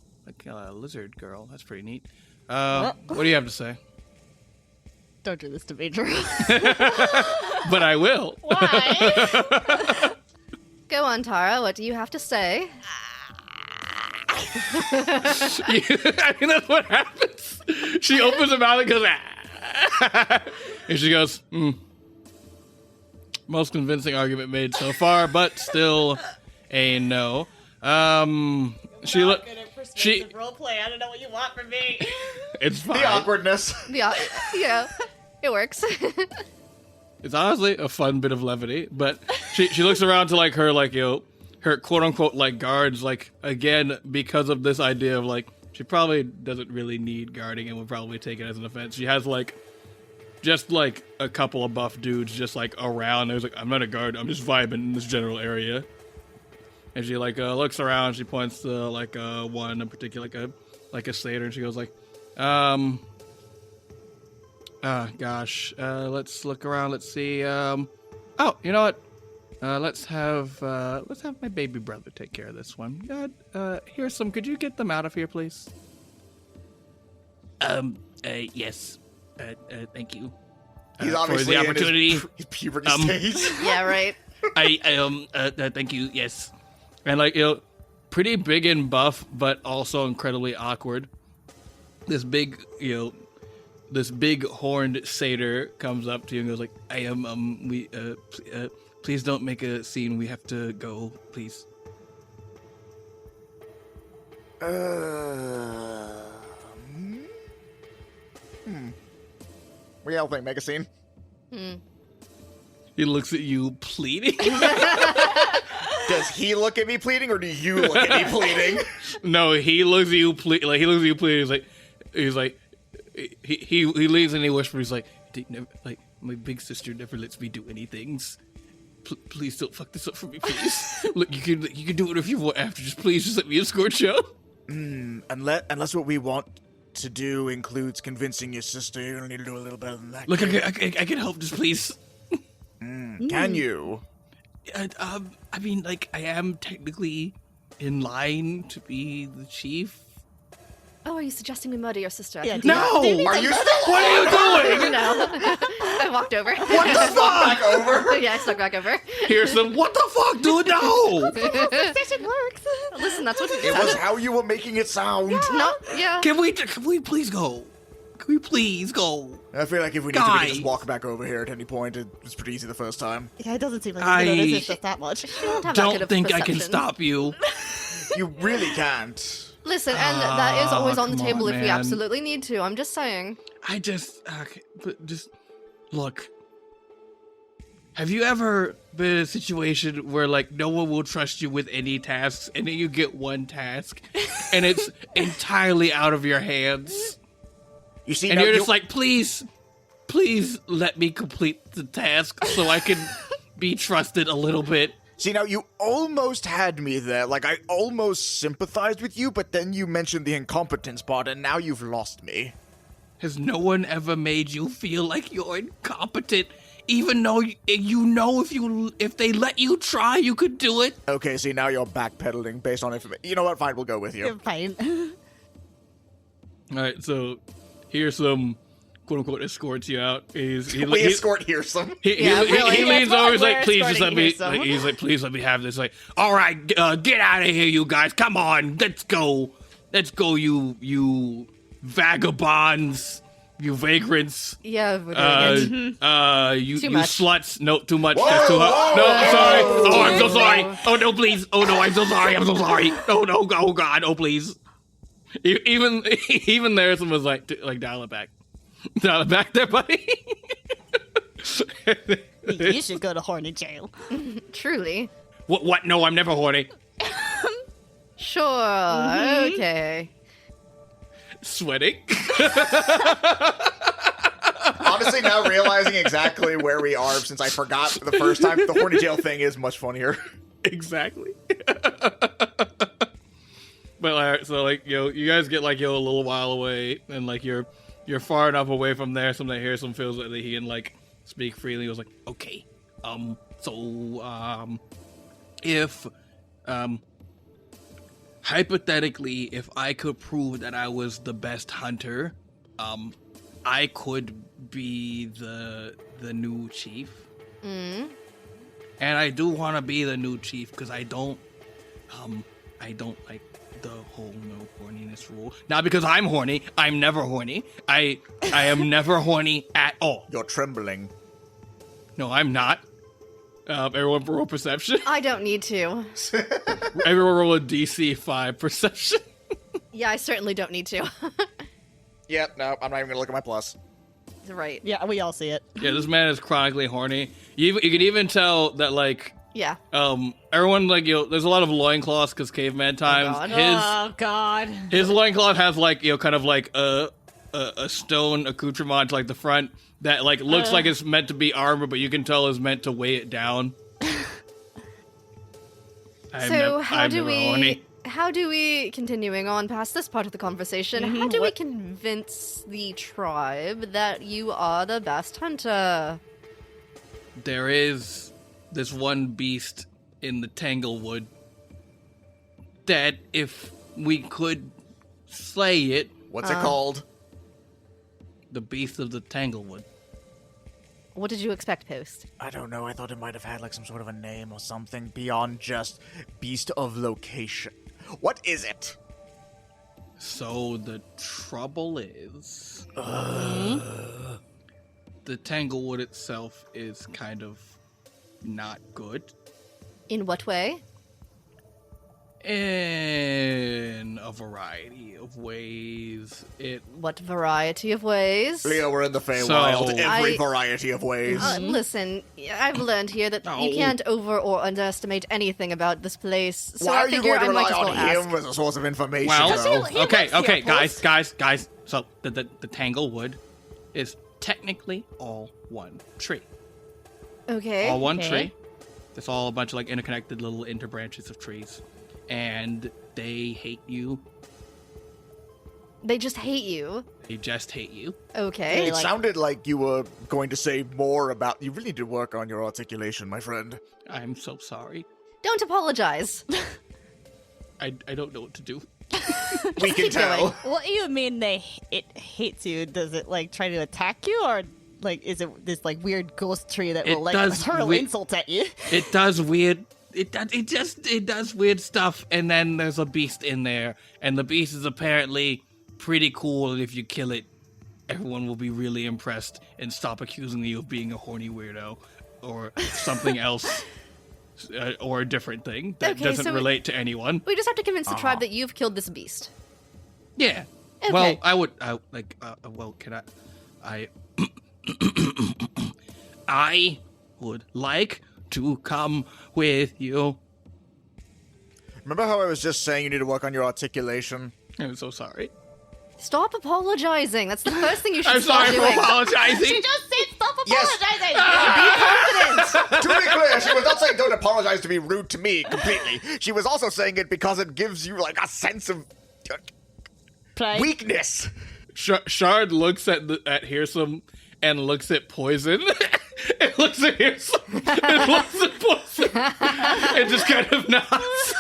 lizard girl. That's pretty neat. What do you have to say? Don't do this to me, Drew. But I will. Why? Go on, Tara. What do you have to say? I mean, that's what happens. She opens her mouth and goes, and she goes, Most convincing argument made so far, but still a no. She look. She roleplay. I don't know what you want from me. It's fine. The awkwardness. Yeah, it works. It's honestly a fun bit of levity, but she looks around to like her her quote unquote like guards, like again because of this idea of like she probably doesn't really need guarding and would probably take it as an offense. She has like just like a couple of buff dudes just like around. There's like, I'm not a guard, I'm just vibing in this general area. And she like looks around. She points to like one in particular, like a satyr, and she goes like, gosh, let's look around. Let's see. Oh, you know what? Let's have my baby brother take care of this one. God, here's some. Could you get them out of here, please? Yes. Thank you. He's For obviously the opportunity. in his puberty stage. Yeah, right. Thank you. Yes. And like, pretty big and buff, but also incredibly awkward. This big horned satyr comes up to you and goes like, please don't make a scene. We have to go, please. We all think make a scene. He looks at you pleading. Does he look at me pleading, or do you look at me pleading? No, he looks at you pleading. He's like, he leans and he whispers, like, my big sister never lets me do anything. Please don't fuck this up for me, please. Look, you can do whatever you want after. Please just let me escort you. Unless what we want to do includes convincing your sister, you're gonna need to do a little better than that. Look, I can help, just please. Can you? I mean, like, I am technically in line to be the chief. Oh, are you suggesting we murder your sister? Yeah, No! Are you? What are you doing? No. I walked over. What the fuck? Back over? Yeah, I snuck back over. Here's some. What the fuck, dude? No! Station works. Listen, that's what It was how you were making it sound. No, yeah. Can we please go? Can we please go? I feel like if we need to, we can just walk back over here at any point. It was pretty easy the first time. Yeah, it doesn't seem like you notice just that much. Don't think I can stop you. You really can't. Listen, and that is always on the come table on, if we man. absolutely need to. I'm just saying. Just look. Have you ever been in a situation where like no one will trust you with any tasks, and then you get one task, and it's entirely out of your hands, You see, and you're just like, please let me complete the task so I can be trusted a little bit. See, now you almost had me there. Like, I almost sympathized with you, but then you mentioned the incompetence part, and now you've lost me. Has no one ever made you feel like you're incompetent, even though you know if they let you try, you could do it? Okay, see, now you're backpedaling based on information. You know what? Fine, we'll go with you. You're fine. All right, so here's some quote-unquote escorts you out. We escort Hearsome. He leans over. He's like, please just let me. He's like, please let me have this. Like, all right, get out of here, you guys. Come on, let's go, you vagabonds, you vagrants. Yeah, we're doing it. You much. sluts. No, too much. That's too hot. No, I'm sorry. Oh, I'm so sorry. Oh no, please. Oh no, I'm so sorry. I'm so sorry. Oh no. Oh God. Oh please. Even there, someone was like dial it back. Dial it back there, buddy. You should go to horny jail. Truly. What? No, I'm never horny. Sure. Okay. Sweating. Honestly, now realizing exactly where we are since I forgot the first time, the horny jail thing is much funnier. Exactly. But so like you guys get like a little while away, and like you're far enough away from there. Something hears some feels that he can like speak freely. He was like, okay, So, if, hypothetically, if I could prove that I was the best hunter, I could be the new chief. Mm. And I do want to be the new chief because I don't like the whole no horniness rule. Not because I'm horny. I'm never horny. I am never horny at all. You're trembling. No, I'm not. Everyone roll perception. I don't need to. Everyone roll a DC 5 perception. Yeah, I certainly don't need to. Yep, no, I'm not even gonna look at my plus. Right. Yeah, we all see it. Yeah, this man is chronically horny. You can even tell that, like, Yeah. everyone, like, there's a lot of loincloths because caveman times. God. God. His loincloth has, like, kind of like a stone accoutrement to, like, the front that, like, looks like it's meant to be armor, but you can tell is meant to weigh it down. How do we, continuing on past this part of the conversation, how do we convince the tribe that you are the best hunter? There is this one beast in the Tanglewood that if we could slay it... What's it called? The Beast of the Tanglewood. What did you expect, Post? I don't know. I thought it might have had like some sort of a name or something beyond just Beast of Location. What is it? So the trouble is... the Tanglewood itself is kind of not good. In what way? In a variety of ways. What variety of ways? Leo, we're in the Feywild. So- Every variety of ways. Listen, I've learned here that No. you can't over or underestimate anything about this place. So Why I are you figure going to I might rely as well on ask. him as a source of information, Well, though? He okay, lives here, guys. So the Tanglewood is technically all one tree. Okay. All one Okay. tree. It's all a bunch of like interconnected little interbranches of trees. And they hate you. They just hate you. They just hate you. Okay. It sounded like you were going to say more about... You really did work on your articulation, my friend. I'm so sorry. Don't apologize. I don't know what to do. We can keep tell. going. What do you mean it hates you? Does it like try to attack you, or like is it this like weird ghost tree that It will like does hurl wi- insults at you? It does weird. It does weird stuff, and then there's a beast in there, and the beast is apparently pretty cool. And if you kill it, everyone will be really impressed and stop accusing you of being a horny weirdo or something else, or a different thing that Okay, doesn't so relate to anyone. We just have to convince the tribe that you've killed this beast. Yeah. Okay. Well, can I would like to come with you. Remember how I was just saying you need to work on your articulation? I'm so sorry. Stop apologizing. That's the first thing you should I'm stop sorry for doing. apologizing. Just said stop Yes. apologizing. Be confident. To be clear, she was not saying don't apologize to be rude to me completely. She was also saying it because it gives you like a sense of Pride. weakness. Shard looks at Hearsome and looks at Poison. And looks at Hearsome and looks at Poison. And just kind of nods.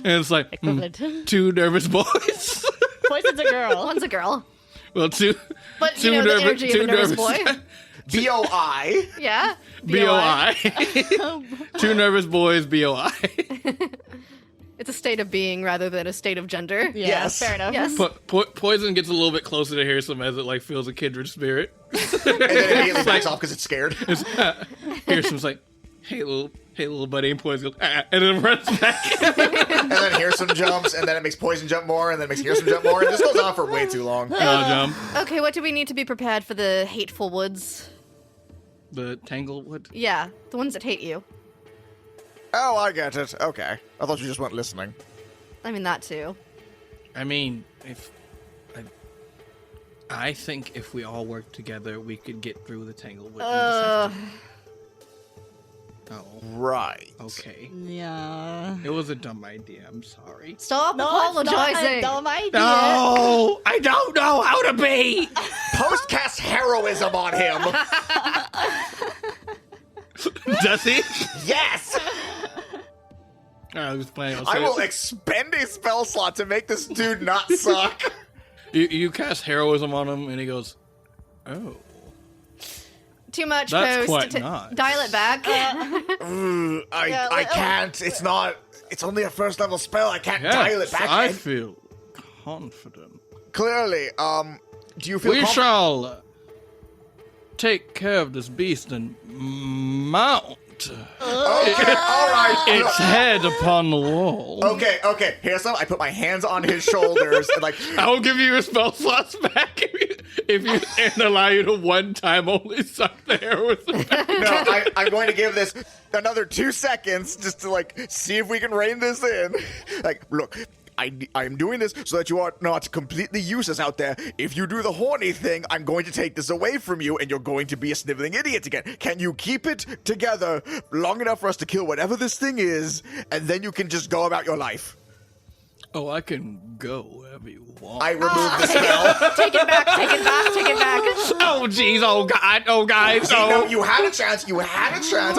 And it's like, Equivalent. two nervous boys. Poison's a girl. One's a girl. Well, two But, you know, the energy of a nervous boy. B-O-I. Yeah. BOI. Two nervous boys, BOI. It's a state of being rather than a state of gender. Yeah, Yes. fair enough. Yes. Poison gets a little bit closer to Hearsome as it like feels a kindred spirit. And then immediately backs off because it's scared. Hearsome's like, hey little buddy, and Poison goes, and then runs back. And then Hearsome jumps, and then it makes Poison jump more, and then it makes Hearsome jump more, and this goes on for way too long. Jump. Okay, what do we need to be prepared for the hateful woods? The Tanglewood. Yeah, the ones that hate you. Oh, I get it. Okay. I thought you just weren't listening. I mean, that too. I mean, I think if we all work together, we could get through the Tanglewood. Oh, Right. okay. Yeah. It was a dumb idea. I'm sorry. Stop No, apologizing. it's not a dumb idea. No, I don't know how to be. Post-cast heroism on him. Does he? Yes! I was playing. I will expend a spell slot to make this dude not suck. You cast heroism on him, and he goes, "Oh, Too much that's post. quite nice." Dial it back. I can't. It's not. It's only a first level spell. I can't dial it back. I feel confident. Clearly, do you feel We shall take care of this beast and mount Okay, all right. its head upon the wall. Okay. Here's some. I put my hands on his shoulders and like. I'll give you your spell slots back if you and allow you to one time only suck the heroism back. No, I'm going to give this another 2 seconds just to like see if we can rein this in. Like, look. I'm doing this so that you are not completely useless out there. If you do the horny thing, I'm going to take this away from you, and you're going to be a sniveling idiot again. Can you keep it together long enough for us to kill whatever this thing is, and then you can just go about your life? Oh, I can go wherever you want. I remove the spell. Take it back. Oh, jeez. Oh, God. Oh, guys. See, no, you had a chance.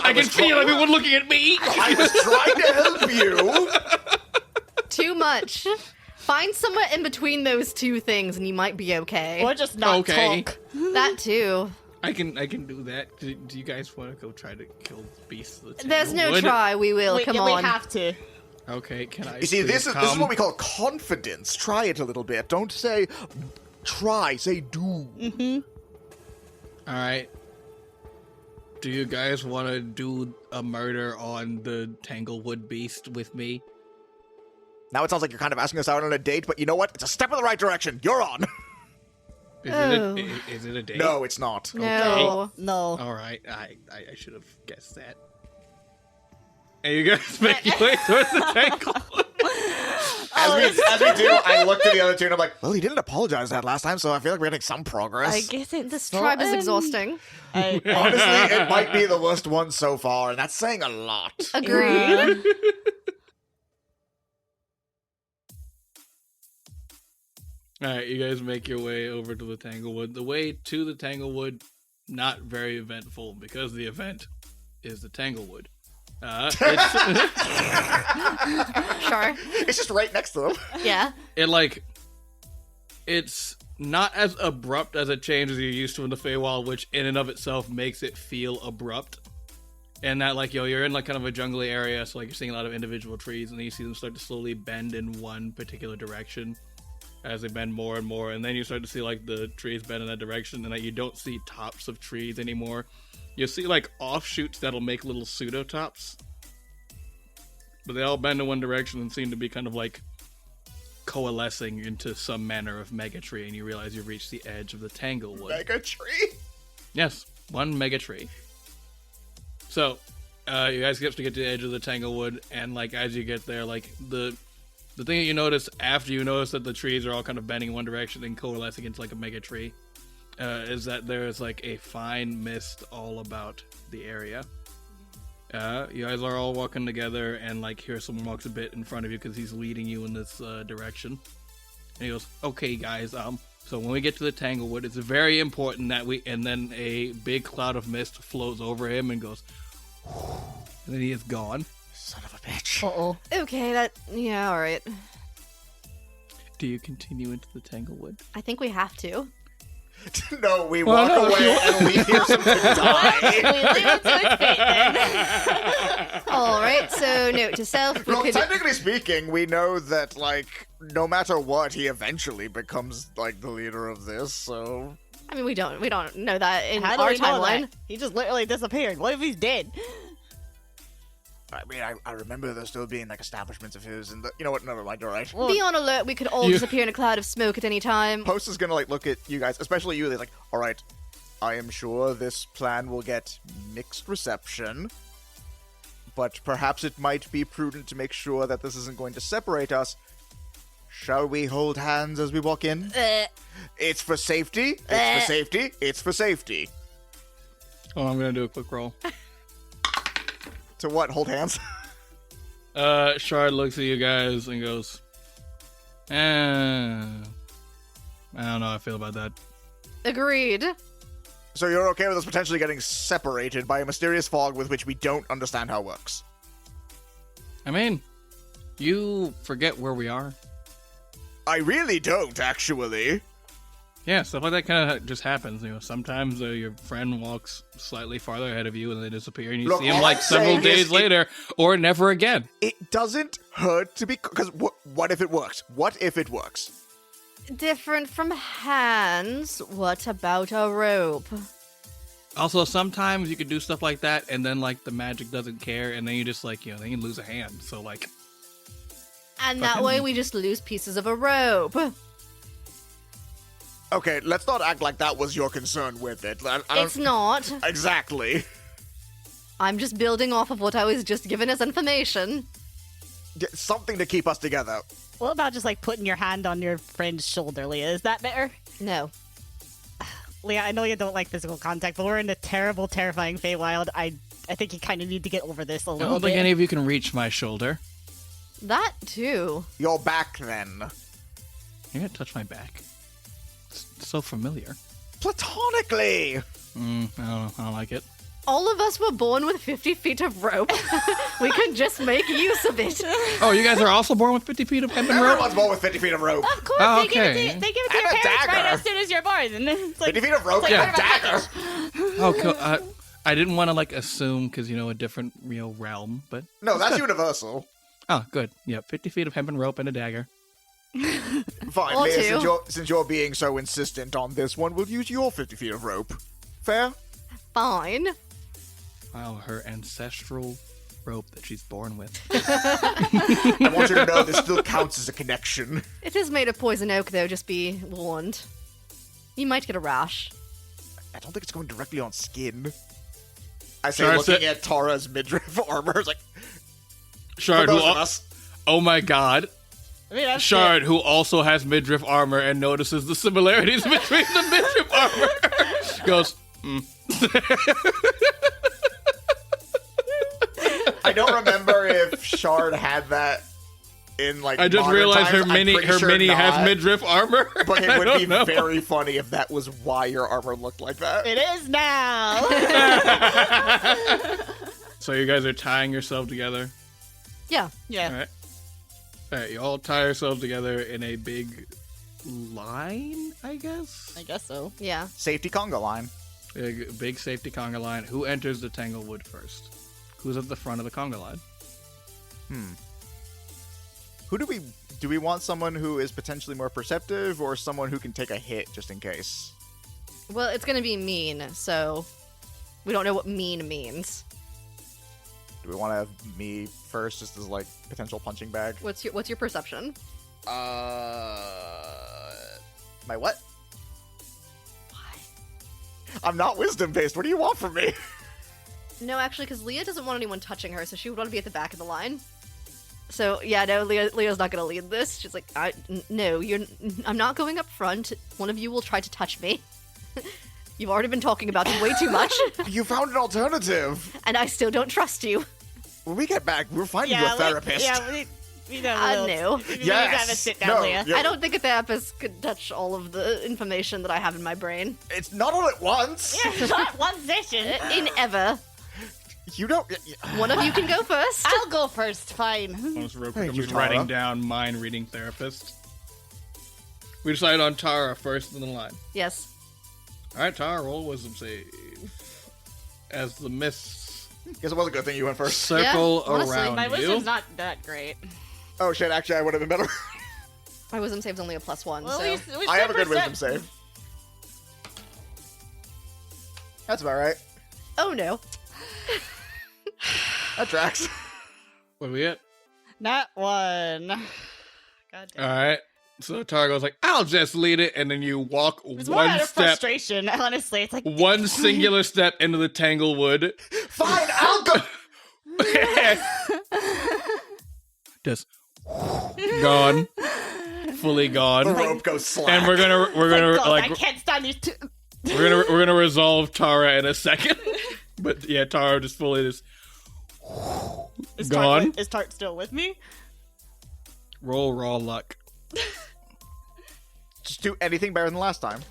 I can feel everyone looking at me. I was trying to help you. Too much. Find somewhere in between those two things, and you might be okay. Or just not Okay. talk. That too. I can do that. Do you guys want to go try to kill the beast? There's no try. We will. Come on. We have to. Okay, can I? You see, this is come? what we call confidence. Try it a little bit. Don't say try. Say do. All right. Do you guys want to do a murder on the Tanglewood beast with me? Now it sounds like you're kind of asking us out on a date, but you know what? It's a step in the right direction. You're on. Is it a date? No, it's not. No. No. All right. I should have guessed that. And you guys make your way towards the Tanglewood. As we do, I look to the other two and I'm like, well, he didn't apologize that last time, so I feel like we're getting some progress. I guess it's This tribe is exhausting. Honestly, it might be the worst one so far, and that's saying a lot. Agreed. All right, you guys make your way over to the Tanglewood. The way to the Tanglewood, not very eventful, because the event is the Tanglewood. It's, Sure. It's just right next to them. Yeah. it's not as abrupt as a change as you're used to in the Feywild, which in and of itself makes it feel abrupt. And that, you're in, kind of a jungly area, so, you're seeing a lot of individual trees, and then you see them start to slowly bend in one particular direction as they bend more and more, and then you start to see, the trees bend in that direction, and, you don't see tops of trees anymore. You'll see, offshoots that'll make little pseudotops. But they all bend in one direction and seem to be kind of, coalescing into some manner of mega tree, and you realize you've reached the edge of the Tanglewood. Mega tree? Yes, one mega tree. So, you guys get to the edge of the Tanglewood, and, as you get there, the thing that you notice after you notice that the trees are all kind of bending in one direction and coalescing into, a mega tree, is that there is, a fine mist all about the area. You guys are all walking together, and, here someone walks a bit in front of you because he's leading you in this direction. And he goes, okay, guys, so when we get to the Tanglewood, it's very important that and then a big cloud of mist flows over him and goes, and then he is gone. Son of a bitch. Uh-oh. Okay, all right. Do you continue into the Tanglewood? I think we have to. No, we walk away and leave here some to die. We leave it to its fate then. All right, so note to self. Well, technically speaking, we know that, no matter what, he eventually becomes, the leader of this, so... I mean, we don't know that in How do our we know timeline. that? He just literally disappeared. What if he's dead? I mean, I remember there still being, establishments of his, and you know what, never mind, you're right. Be on alert. We could all disappear in a cloud of smoke at any time. Post is gonna, look at you guys, especially you, they're alright, I am sure this plan will get mixed reception, but perhaps it might be prudent to make sure that this isn't going to separate us. Shall we hold hands as we walk in? It's for safety. It's for safety. It's for safety. Oh, I'm gonna do a quick roll. To what? Hold hands? Shard looks at you guys and goes, I don't know how I feel about that. Agreed. So you're okay with us potentially getting separated by a mysterious fog with which we don't understand how it works? I mean, you forget where we are. I really don't, actually. Yeah, stuff like that kind of just happens. Sometimes your friend walks slightly farther ahead of you and they disappear, and you see him like several days later, or never again. It doesn't hurt to be... Because what if it works? What if it works? Different from hands. What about a rope? Also, sometimes you could do stuff like that, and then like the magic doesn't care, and then you just like then you lose a hand. So like, and that way we just lose pieces of a rope. Okay, let's not act like that was your concern with it. It's not. Exactly. I'm just building off of what I was just given as information. Something to keep us together. What about just like putting your hand on your friend's shoulder, Leah? Is that better? No. Leah, I know you don't like physical contact, but we're in a terrible, terrifying Feywild. I think you kind of need to get over this a I little don't bit. think any of you can reach my shoulder. That too. Your back, then. You're gonna touch my back. It's so familiar. Platonically! I don't know. I don't like it. All of us were born with 50 feet of rope. We could just make use of it. Oh, you guys are also born with 50 feet of hemp and rope? Everyone's born with 50 feet of rope. Of course, Oh, they give okay. it to your And a parents right dagger. as soon as you're born. And it's like, 50 feet of rope like and a part of our dagger. Oh, cool. I didn't want to like assume because a different realm, but No, that's universal. oh, good. Yeah, 50 feet of hemp and rope and a dagger. Fine, Or Leah, two. since you're being so insistent on this one, we'll use your 50 feet of rope. Fair? Fine. Wow, her ancestral rope that she's born with. I want you to know this still counts as a connection. It is made of poison oak, though, just be warned. You might get a rash. I don't think it's going directly on skin. I say, Sure, looking at Tara's midriff armor, it's like, Shard, for who those of us. oh my god. I mean, that's Shard, who also has midriff armor and notices the similarities between the midriff armor, goes, I don't remember if Shard had that in like. I just modern realized times. her I'm mini pretty sure has not, midriff armor. But it I would don't be know. very funny if that was why your armor looked like that. It is now. So you guys are tying yourself together. Yeah. Yeah. All right. All right, you all tie yourselves together in a big line, I guess? I guess so. Yeah. Safety conga line. A big safety conga line. Who enters the Tanglewood first? Who's at the front of the conga line? Who do we want? Someone who is potentially more perceptive, or someone who can take a hit just in case? Well, it's gonna be mean, so we don't know what mean means. Do we want to have me first, just as like potential punching bag? What's your perception? My what? I'm not wisdom based. What do you want from me? No, actually, because Leah doesn't want anyone touching her, so she would want to be at the back of the line. So yeah, no, Leah's not gonna lead this. She's like, no, I'm not going up front. One of you will try to touch me. You've already been talking about it way too much, You found an alternative. and I still don't trust you. When we get back, we're finding you a therapist. We know. No. We need to Yes. have a sit down, No, Leah. yeah. I don't think a therapist could touch all of the information that I have in my brain. It's not all at once. Not one session. In ever. You don't. One of you can go first. I'll go first. Fine. I'm just Thank you, Tara. writing down mind reading therapist. We decided on Tara first in the line. Yes. All right, Tara, roll wisdom save. As the mists Guess it was a good thing you went first. circle Yeah, honestly, around My you. wisdom's not that great. Oh shit! Actually, I would have been better. My wisdom save's only a +1, Well, so. we I have a good wisdom percent- save. That's about right. Oh no. That tracks. What are we at? Not one. God damn. All right. So Tara goes like, "I'll just lead it," and then you walk It's more one out of step, frustration, honestly. It's like one singular step into the Tanglewood. Fine, I'll go. Just gone, fully The gone, rope goes slack. and we're gonna God, I like can't stand these two. we're gonna resolve Tara in a second. But yeah, Tara just fully just Is gone. Is Tart still with me? Roll raw luck. Just do anything better than last time.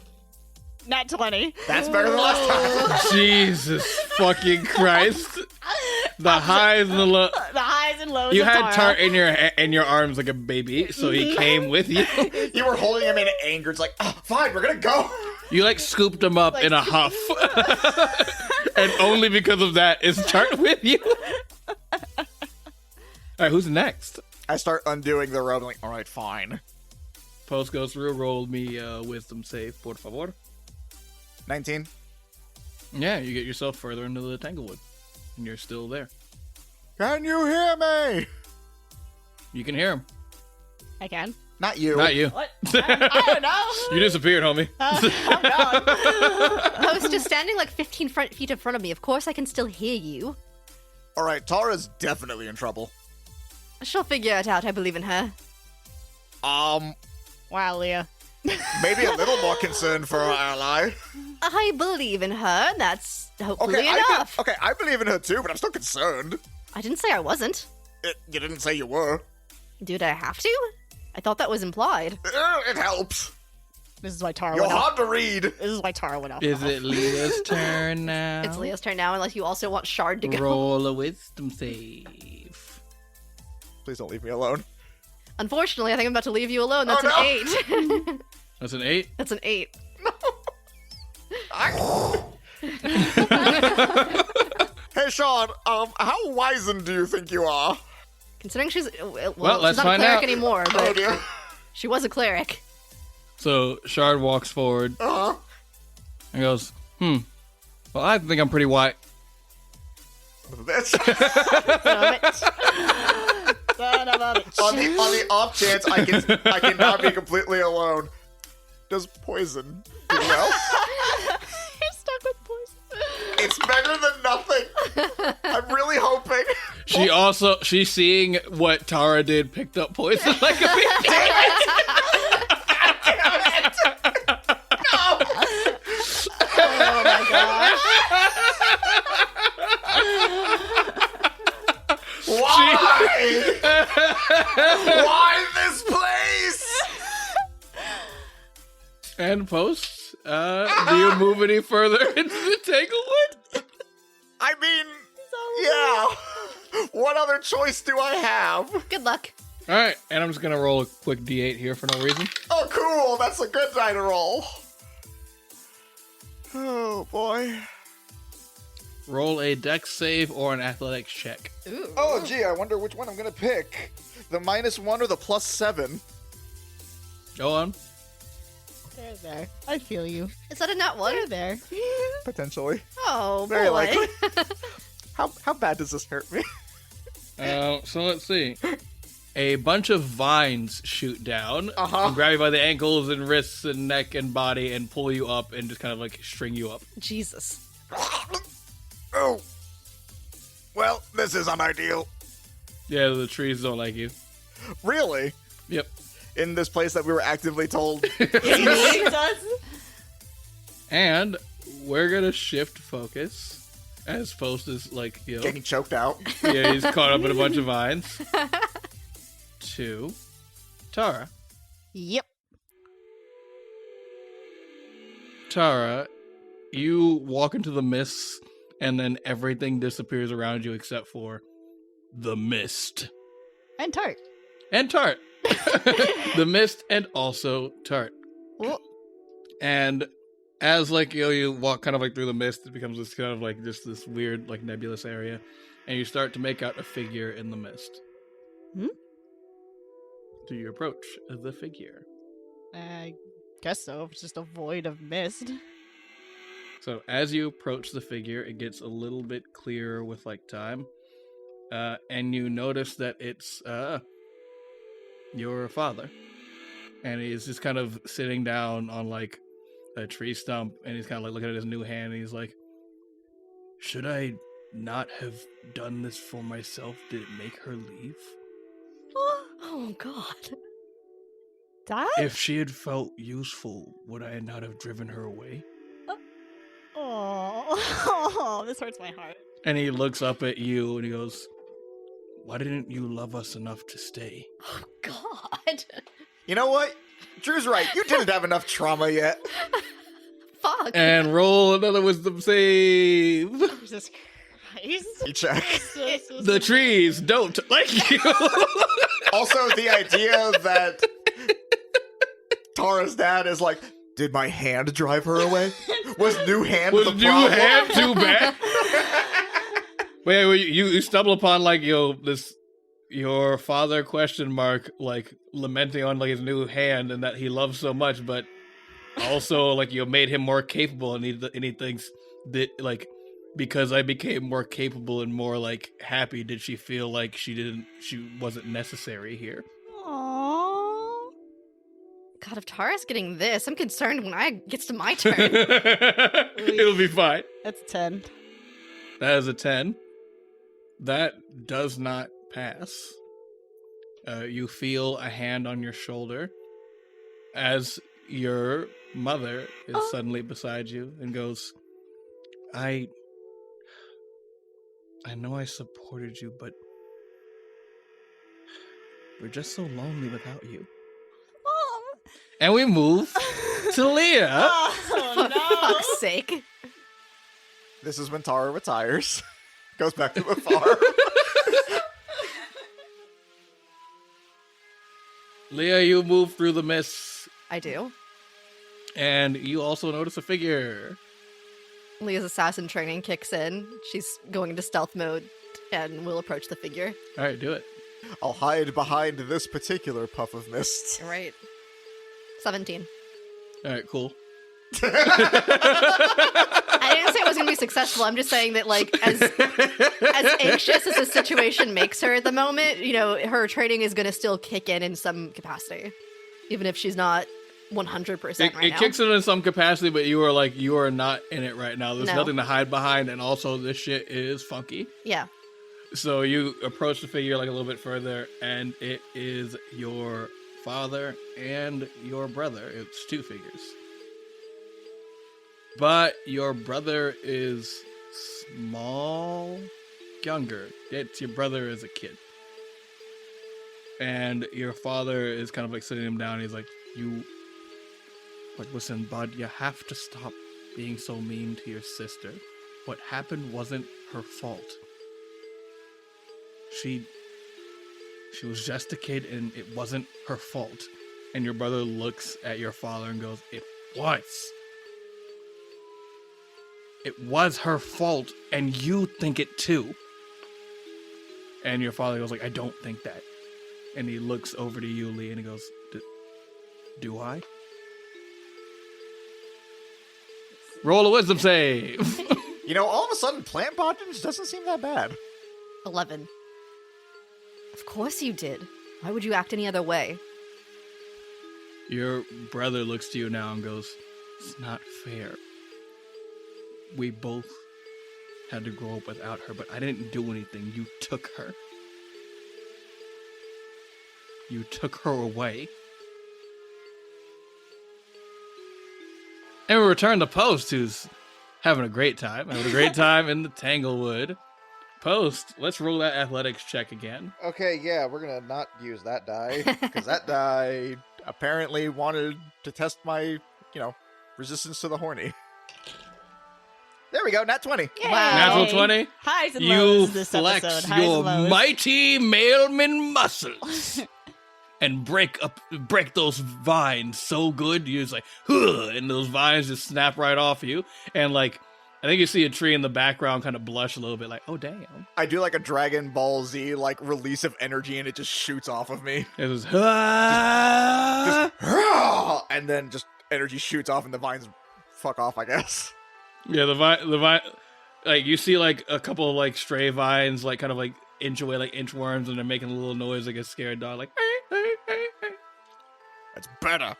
Nat 20. That's better than last time. Jesus fucking Christ. The highs and the lows. The highs and lows You of had Tara. Tart in your arms like a baby, so he came with you. You were holding him in anger. It's like, oh, fine, we're gonna go. You like scooped him up in a huff. And only because of that is Tart with you. Alright, who's next? I start undoing the robe. I'm like, all right, fine. Post goes through, roll me wisdom save, por favor. 19. Yeah, you get yourself further into the Tanglewood. And you're still there. Can you hear me? You can hear him. I can. Not you. Not you. What? I don't know. You disappeared, homie. I'm gone. I was just standing like 15 feet in front of me. Of course I can still hear you. All right, Tara's definitely in trouble. She'll figure it out. I believe in her. Wow, Leah. Maybe a little more concern for our ally. I believe in her. That's hopefully I enough. I believe in her too, but I'm still concerned. I didn't say I wasn't. You didn't say you were. Did I have to? I thought that was implied. It helps. This is why Tara You're went off. hard to read. This is why Tara went off. Is it Leah's turn now? It's Leah's turn now, unless you also want Shard to go. Roll a wisdom save. Please don't leave me alone. Unfortunately, I think I'm about to leave you alone. That's Oh, an 8. That's an 8? That's an 8. Hey, Sean. How wizened do you think you are? Considering she's Well, she's let's not a find cleric out. anymore, Oh but dear. she was a cleric. So Shard walks forward Uh-huh. and goes, Well, I think I'm pretty white. Bitch. Son of a bitch. Son of a bitch. on the off chance I can not be completely alone. Does poison do well? You're stuck with poison. It's better than nothing. I'm really hoping. She's seeing what Tara did, picked up poison like a baby. Oh my gosh. Why? Why this place? And Post, do you move any further into the Tanglewood? I mean, yeah. What other choice do I have? Good luck. Alright, and I'm just gonna roll a quick d8 here for no reason. Oh, cool. That's a good die to roll. Oh, boy. Roll a dex save or an athletics check. Ooh. Oh, gee, I wonder which one I'm going to pick. The -1 or the +7? Go on. There. I feel you. Is that a nat 1? There. Potentially. Oh, Very boy. likely. How bad does this hurt me? So let's see. A bunch of vines shoot down and grab you by the ankles and wrists and neck and body and pull you up and just kind of like string you up. Jesus. Oh. Well, this is unideal. Yeah, the trees don't like you. Really? Yep. In this place that we were actively told. He does. And we're gonna shift focus as Post is like, Getting choked out. yeah, he's caught up in a bunch of vines. To Tara. Yep. Tara, you walk into the mist, and then everything disappears around you except for the mist. And Tart. And Tart. The mist and also Tart. Well, And as like you walk kind of like through the mist, it becomes this kind of like just this weird like nebulous area, and you start to make out a figure in the mist. Do you approach the figure? I guess so. It's just a void of mist. So as you approach the figure, it gets a little bit clearer with like time, and you notice that it's your father, and he's just kind of sitting down on like a tree stump, and he's kind of like looking at his new hand, and he's like, "Should I not have done this for myself? Did it make her leave? Oh, God. Dad? If she had felt useful, would I not have driven her away?" Oh, this hurts my heart. And he looks up at you and he goes, "Why didn't you love us enough to stay?" Oh, God. You know what? Drew's right. You didn't have enough trauma yet. fuck? And roll another wisdom save. Jesus Christ. You check. The trees don't like you. Also, the idea that Tara's dad is like, did my hand drive her away? Was new hand Was the new problem? hand too bad? Wait, you stumble upon like your father ? Like lamenting on like his new hand and that he loves so much, but also like you made him more capable, and he thinks that like because I became more capable and more like happy, did she feel like she wasn't necessary here? Aww. God, if Tara's getting this, I'm concerned when it gets to my turn. It'll be fine. That's a 10. That is a 10. That does not pass. You feel a hand on your shoulder as your mother is suddenly beside you and goes, I know I supported you, but we're just so lonely without you. Mom. And we move to Leah. Oh, For fuck's sake. This is when Tara retires. Goes back to the farm. Leah, you move through the mist, I do. and you also notice a figure. Leah's assassin training kicks in. She's going into stealth mode and will approach the figure. All right, do it. I'll hide behind this particular puff of mist. Right. 17. All right, cool. I didn't say I was going to be successful. I'm just saying that, like, as anxious as the situation makes her at the moment, you know, her training is going to still kick in some capacity, even if she's not 100% right now. It kicks in some capacity, but you are not in it right now. There's No. nothing to hide behind, and also this shit is funky. Yeah. So you approach the figure like a little bit further, and it is your father and your brother. It's two figures. But your brother is small, younger. It's your brother as a kid. And your father is kind of like sitting him down. He's like, listen, bud, you have to stop being so mean to your sister. What happened wasn't her fault. She was just a kid, and it wasn't her fault. And your brother looks at your father and goes, it was. It was her fault, and you think it too. And your father goes like, I don't think that. And he looks over to you, Lee, and he goes, do I? Roll a wisdom save. You know, all of a sudden, plant botany doesn't seem that bad. 11. Of course you did. Why would you act any other way? Your brother looks to you now and goes, it's not fair. We both had to grow up without her, but I didn't do anything. You took her. You took her away. And we return to Post, who's having a great time. Having a great time in the Tanglewood. Post, let's roll that athletics check again. Okay, yeah, we're gonna not use that die, because that die apparently wanted to test my, resistance to the horny. There we go, nat 20. Yay. Natural 20. Highs and You lows this flex episode. Highs your and lows. mighty mailman muscles and break those vines so good. You're just like, huh, and those vines just snap right off you. And like, I think you see a tree in the background kind of blush a little bit like, oh, damn. I do like a Dragon Ball Z, release of energy, and it just shoots off of me. It was, ah! And then just energy shoots off and the vines fuck off, I guess. Yeah, the vine, like you see like a couple of like stray vines, like kind of like inch away, like inchworms, and they're making a little noise like a scared dog, like. That's better.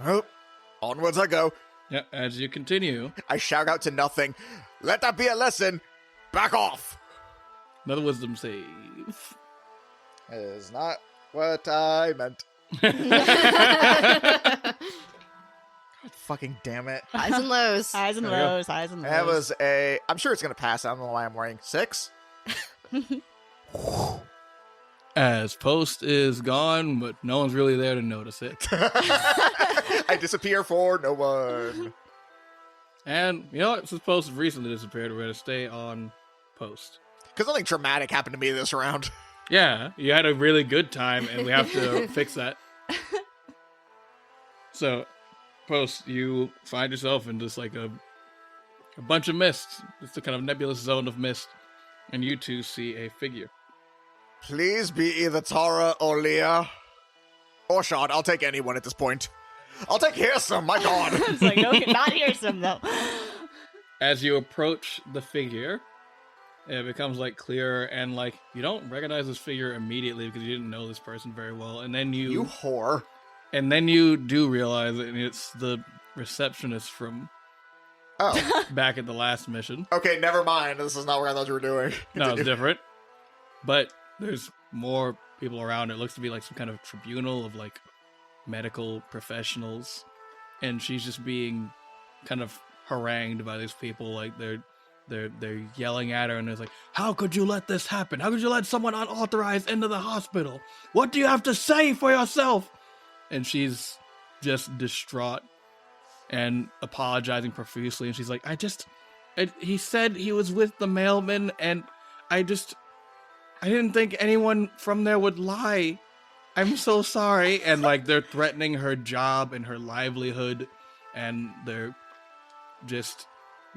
Well, onwards I go. Yeah, as you continue, I shout out to nothing. Let that be a lesson. Back off. another wisdom save. That is not what I meant. God fucking damn it. Highs and lows. Highs and There we go. lows. Highs and lows. That was I'm sure it's going to pass. I don't know why I'm wearing 6. As Post is gone, but no one's really there to notice it. I disappear for no one. And you know what? Since post recently disappeared, we're going to stay on post. Because something traumatic happened to me this round. Yeah, you had a really good time, and we have to fix that. So, post, you find yourself in just like a bunch of mist. It's a kind of nebulous zone of mist. And you two see a figure. Please be either Tara or Leah. Or Sean. I'll take anyone at this point. I'll take Hearsome, my god. It's like, no, not Hearsome, though. As you approach the figure, it becomes like clearer, and like you don't recognize this figure immediately because you didn't know this person very well. And then You whore. And then you do realize it, and it's the receptionist from back at the last mission. Okay, never mind. This is not what I thought you were doing. No, it's different. But there's more people around. It looks to be like some kind of tribunal of like medical professionals, and she's just being kind of harangued by these people. Like they're yelling at her, and it's like, "How could you let this happen? How could you let someone unauthorized into the hospital? What do you have to say for yourself?" And she's just distraught and apologizing profusely. And she's like, he said he was with the mailman, and I didn't think anyone from there would lie. I'm so sorry. And like, they're threatening her job and her livelihood, and they're just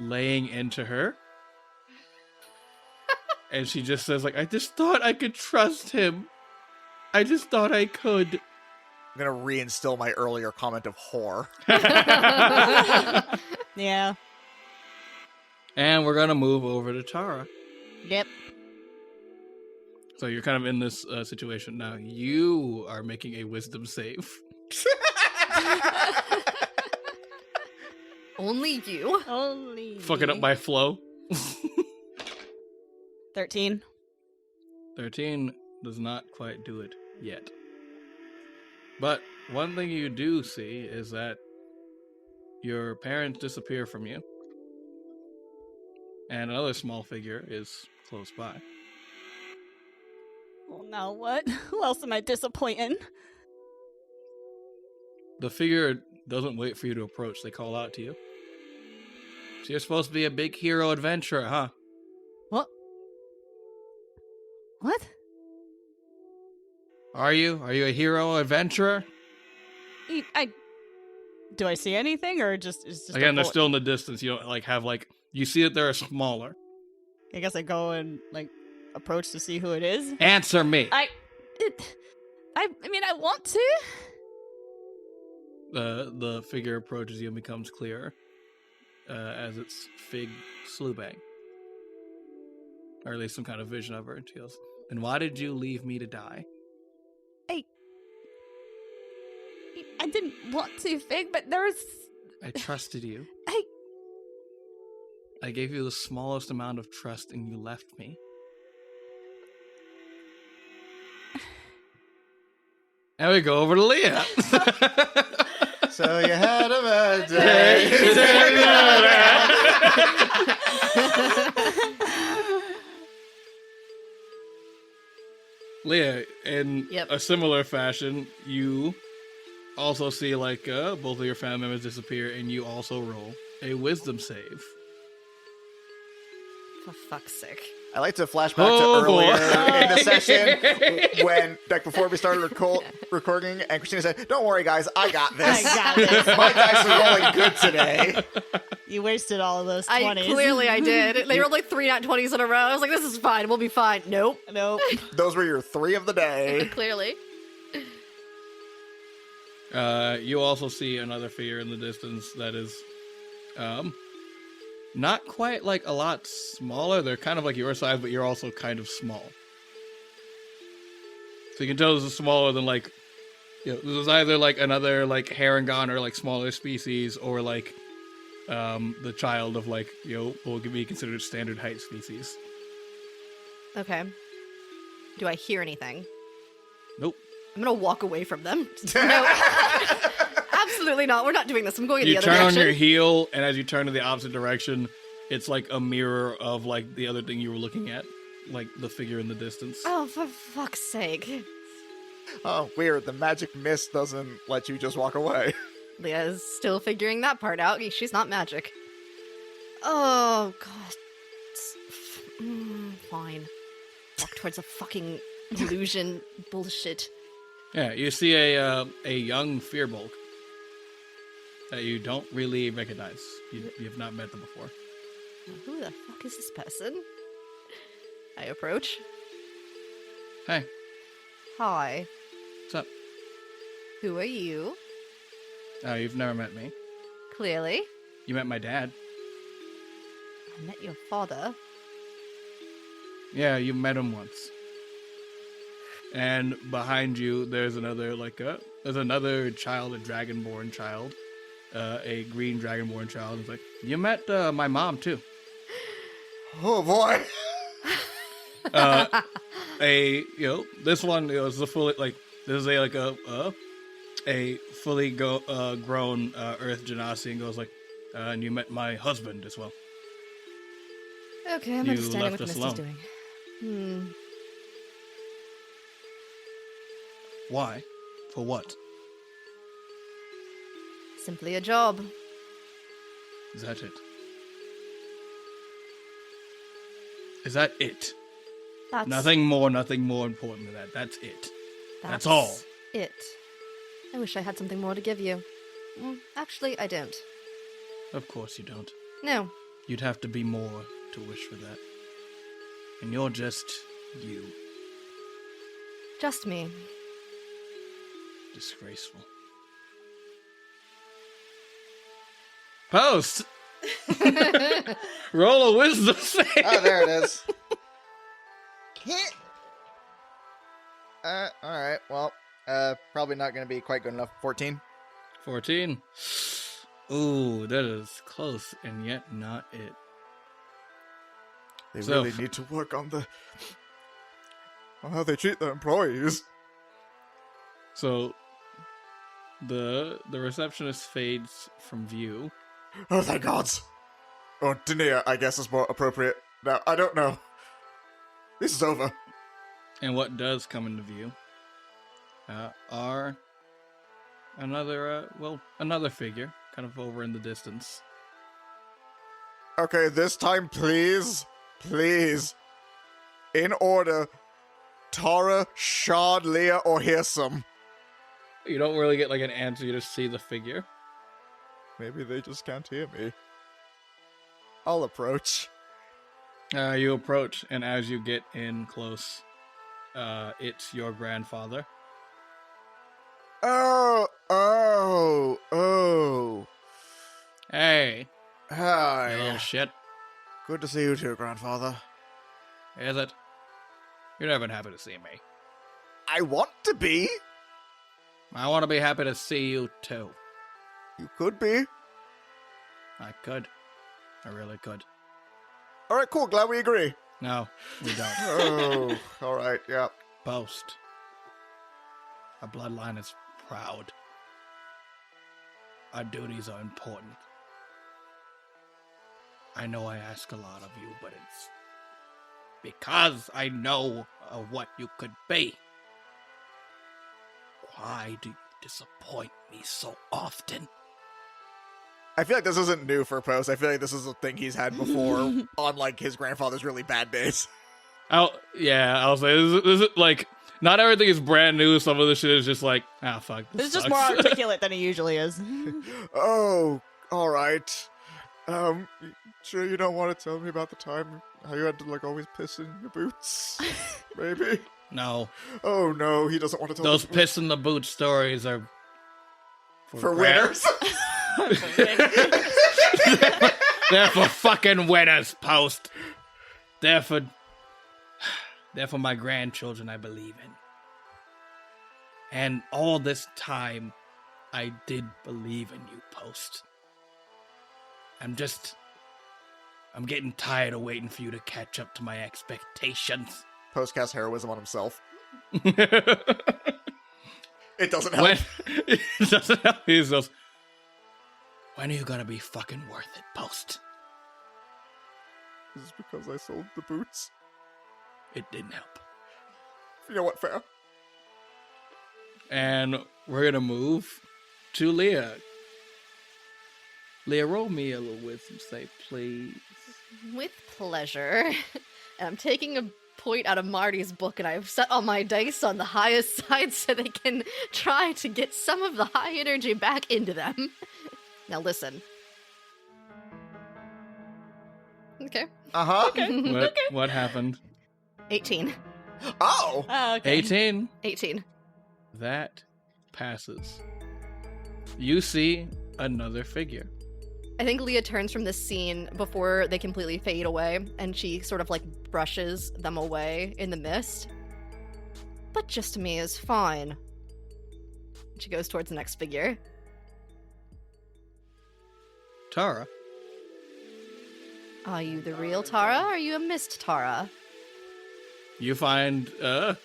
laying into her. And she just says like, I just thought I could trust him. I just thought I could. I'm gonna reinstill my earlier comment of whore. Yeah. And we're gonna move over to Tara. Yep. So you're kind of in this situation now. You are making a wisdom save. Only you? Only. Fucking up my flow. 13. 13 does not quite do it yet. But one thing you do see is that your parents disappear from you. And another small figure is close by. Well, now what? Who else am I disappointing? The figure doesn't wait for you to approach. They call out to you. So you're supposed to be a big hero adventurer, huh? What? What? Are you? Are you a hero adventurer? Do I see anything, or just it's just Again, they're still in the distance. You don't like have like you see that they're smaller. I guess I go and like approach to see who it is. Answer me. I mean, I want to. The figure approaches you and becomes clearer as it's Fig Slubang. Or at least some kind of vision of her. And she goes, "And why did you leave me to die?" I didn't want to, Fig, but there's... I trusted you. I gave you the smallest amount of trust and you left me. And we go over to Leah. So you had a bad day. Leah, in Yep. a similar fashion, you also see like both of your family members disappear, and you also roll a wisdom save. For fuck's sake. I like to flash back Oh, to earlier boy. in the session when, like, before we started recording, and Christina said, "Don't worry, guys, I got this. I got this. My dice are rolling good today." You wasted all of those 20s. Clearly I did. They rolled like 3 nat 20s in a row. I was like, this is fine. We'll be fine. Nope. Nope. Those were your 3 of the day. Clearly. You also see another figure in the distance that is not quite like a lot smaller. They're kind of like your size, but you're also kind of small. So you can tell this is smaller than like, you know, this is either like another like Harangon or like smaller species, or like the child of like, you know, what would be considered standard height species. Okay. Do I hear anything? Nope. I'm gonna walk away from them. No. Absolutely not. We're not doing this. I'm going in You the other turn direction. on your heel, and as you turn to the opposite direction, it's like a mirror of like the other thing you were looking at, like the figure in the distance. Oh, for fuck's sake. Oh, weird. The magic mist doesn't let you just walk away. Leah's still figuring that part out. She's not magic. Oh, God. Fine. Walk towards a fucking illusion bullshit. Yeah, you see a young Fearbolg that you don't really recognize. You have not met them before. Who the fuck is this person? I approach. Hey, Hi. what's up? Who are you? Oh, you've never met me. Clearly. You met my dad. I met your father. Yeah, you met him once. And behind you, there's another child, a dragonborn child, a green dragonborn child. It's like, you met my mom too. Oh boy. This one is a fully this is a fully grown Earth Genasi, and goes like, and you met my husband as well. Okay, I'm You understanding left what us Misty's alone. doing. Why? For what? Simply a job. Is that it? Is that it? That's Nothing more important than that. That's it. That's all. It. I wish I had something more to give you. Actually, I don't. Of course you don't. No. You'd have to be more to wish for that. And you're just you. Just me. Disgraceful. Post! Roll a wisdom save! Oh, there it is. Alright, well, probably not gonna be quite good enough. 14. 14. Ooh, that is close, and yet not it. They So- really need to work on how they treat their employees. So, the receptionist fades from view. Oh, thank gods. Or Dania, I guess, is more appropriate. Now, I don't know. This is over. And what does come into view are another figure, kind of over in the distance. Okay, this time, please. Please. In order. Tara, Shard, Leah, or Hirsum. You don't really get an answer, you just see the figure. Maybe they just can't hear me. I'll approach. You approach, and as you get in close, it's your grandfather. Oh. Hey, you little Hi. shit. Good to see you too, grandfather. Is it? You're never happy to see me. I want to be. I want to be happy to see you too. You could be. I could. I really could. Alright, cool. Glad we agree. No, we don't. Oh, alright, yeah. Post. Our bloodline is proud. Our duties are important. I know I ask a lot of you, but it's because I know what you could be. Why do you disappoint me so often? I feel like this isn't new for Post. I feel like this is a thing he's had before on, his grandfather's really bad days. I'll say, this is not everything is brand new. Some of the shit is just fuck. This It's just sucks. more articulate than he usually is. Oh, alright. Sure you don't want to tell me about the time how you had to, always piss in your boots? Maybe? No, Oh, no, he doesn't want to tell those me. piss in the boot stories are For grand- winners? They're for fucking winners, Post. They're for my grandchildren, I believe in. And all this time, I did believe in you, Post. I'm getting tired of waiting for you to catch up to my expectations. Post casts heroism on himself. When It doesn't help. it doesn't help. He goes, when are you gonna be fucking worth it, Post? This is because I sold the boots. It didn't help. You know what, fair? And we're gonna move to Leah. Leah, roll me a little wisdom save, please. With pleasure. And I'm taking a point out of Marty's book, and I've set all my dice on the highest side so they can try to get some of the high energy back into them. Now listen. Okay. Uh-huh. Okay. What happened? 18. Oh! Oh, okay. 18. 18. That passes. You see another figure. I think Leah turns from this scene before they completely fade away, and she sort of like brushes them away in the mist. But just me is fine. She goes towards the next figure. Tara. Are you the real Tara, or are you a mist Tara? You find Tara.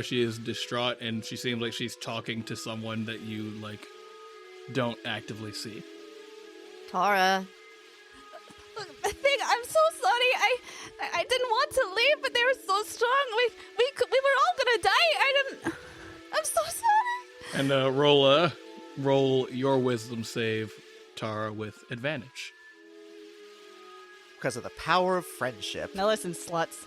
She is distraught, and she seems like she's talking to someone that you, like, don't actively see. Tara. Thing, I'm so sorry. I didn't want to leave, but they were so strong. We were all gonna die. I'm so sorry. And roll your wisdom save, Tara, with advantage. Because of the power of friendship. Now listen, sluts.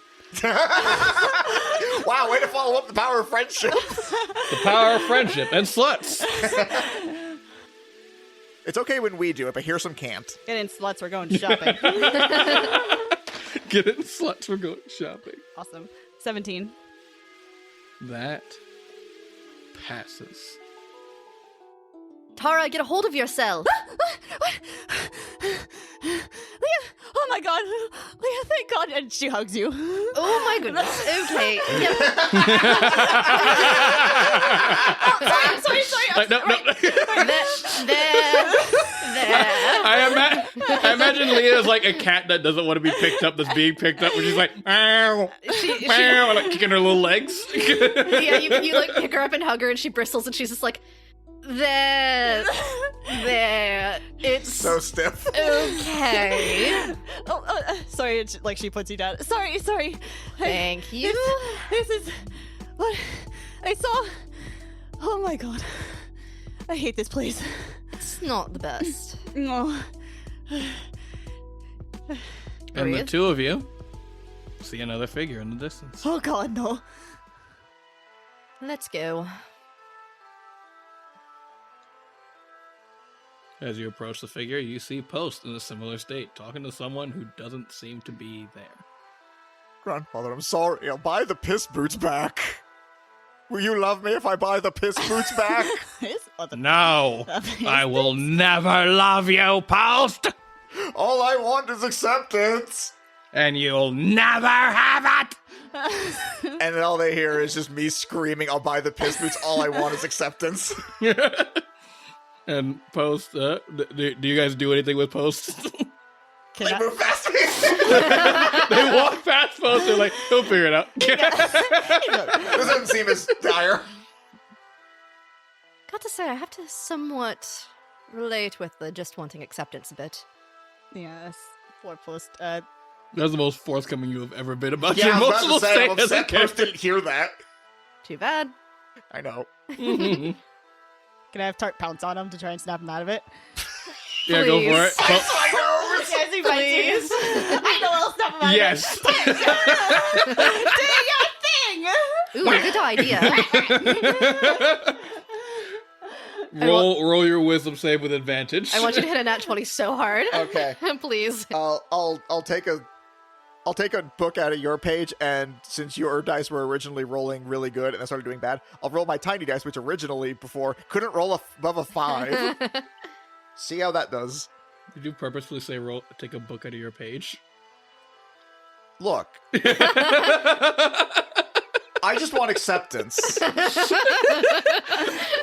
Wow, way to follow up the power of friendship. The power of friendship and sluts. It's okay when we do it, but here some can't. Get in, sluts. We're going shopping. Get it, sluts. We're going shopping. Awesome. 17. That passes. Tara, get a hold of yourself. Leah, oh my god. Leah, thank god. And she hugs you. Oh my goodness. Okay. Yep. I'm sorry. There. I imagine Leah is like a cat that doesn't want to be picked up, that's being picked up, where she's like, meow, meow, like kicking her little legs. Yeah, you like pick her up and hug her, and she bristles, and she's just like, there. It's So stiff. okay. Sorry, it's like she puts you down. Sorry. Thank you. This is what I saw. Oh my god. I hate this place. It's not the best. No. And the Breathe. two of you see another figure in the distance. Oh god, no. Let's go. As you approach the figure, you see Post in a similar state, talking to someone who doesn't seem to be there. Grandfather, I'm sorry. I'll buy the piss boots back. Will you love me if I buy the piss boots back? No, I will never love you, Post, All I want is acceptance. and you'll never have it. And then all they hear is just me screaming, I'll buy the piss boots. All I want is acceptance. And Post, do you guys do anything with Post? Can They I- move faster. They walk past Post, they're like, he'll figure it out. This doesn't seem as dire. Got to say, I have to somewhat relate with the just wanting acceptance a bit. Yes. Poor Post. That's the most forthcoming you have ever been about Yeah, your I was about emotional to say, state I'm as a upset Post didn't hear that. Too bad. I know. character. Can I have Tart pounce on him to try and snap him out of it? Yeah, go for it. Please. I know. Yes, he bites you. I know I'll snap him out Yes. of it. Ooh, good idea. roll your wisdom save with advantage. I want you to hit a nat 20 so hard. Okay. Please. I'll take a book out of your page, and since your dice were originally rolling really good and then started doing bad, I'll roll my tiny dice, which originally before couldn't roll above a 5. See how that does. Did you purposefully say take a book out of your page? Look, I just want acceptance.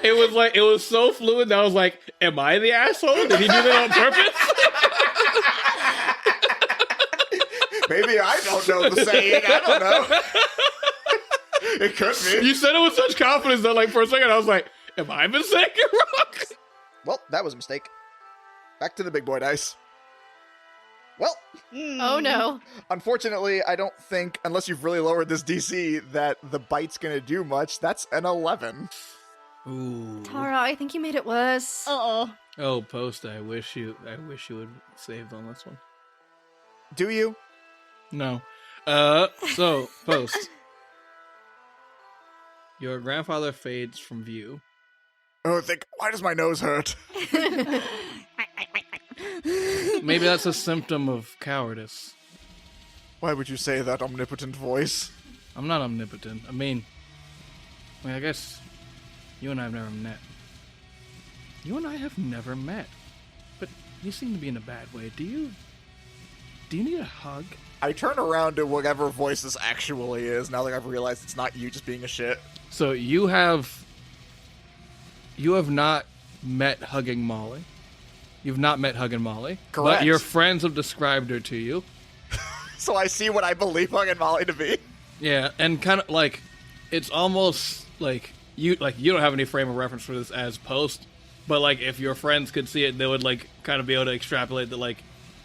It was so fluid that I was like, am I the asshole? Did he do that on purpose? Maybe I don't know the saying. I don't know. It could be. You said it with such confidence that, like, for a second I was like, am I mistaken wrong? Well, that was a mistake. Back to the big boy dice. Well, Oh no. unfortunately, I don't think, unless you've really lowered this DC, that the bite's gonna do much. That's an 11. Ooh. Tara, I think you made it worse. Uh-oh. Oh, Post, I wish you would save on this one. Do you? No. So, Post. Your grandfather fades from view. Oh, why does my nose hurt? Maybe that's a symptom of cowardice. Why would you say that omnipotent voice? I'm not omnipotent. I mean, I guess you and I have never met. You and I have never met. But you seem to be in a bad way. Do you need a hug? I turn around to whatever voice this actually is, now that I've realized it's not you just being a shit. So you have not met Hugging Molly. You've not met Hugging Molly. Correct. But your friends have described her to you. So I see what I believe Hugging Molly to be. Yeah, and kind of like, it's almost like you don't have any frame of reference for this as Post, but like if your friends could see it, they would like kind of be able to extrapolate that like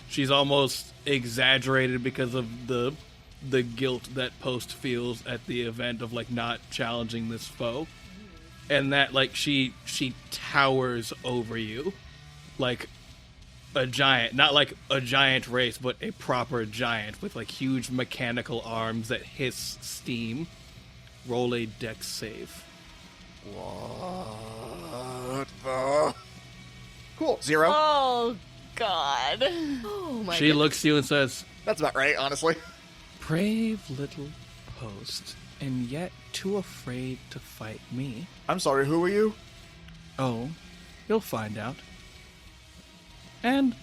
she's almost exaggerated because of the guilt that Post feels at the event of like not challenging this foe, and that like she towers over you like a giant, not like a giant race, but a proper giant with like huge mechanical arms that hiss steam. Roll a dex save. What the? Cool. 0. Oh, God. Oh my She looks to you and says, That's about right, honestly. "Brave little Post, and yet too afraid to fight me. I'm sorry, who are you? Oh, you'll find out. And,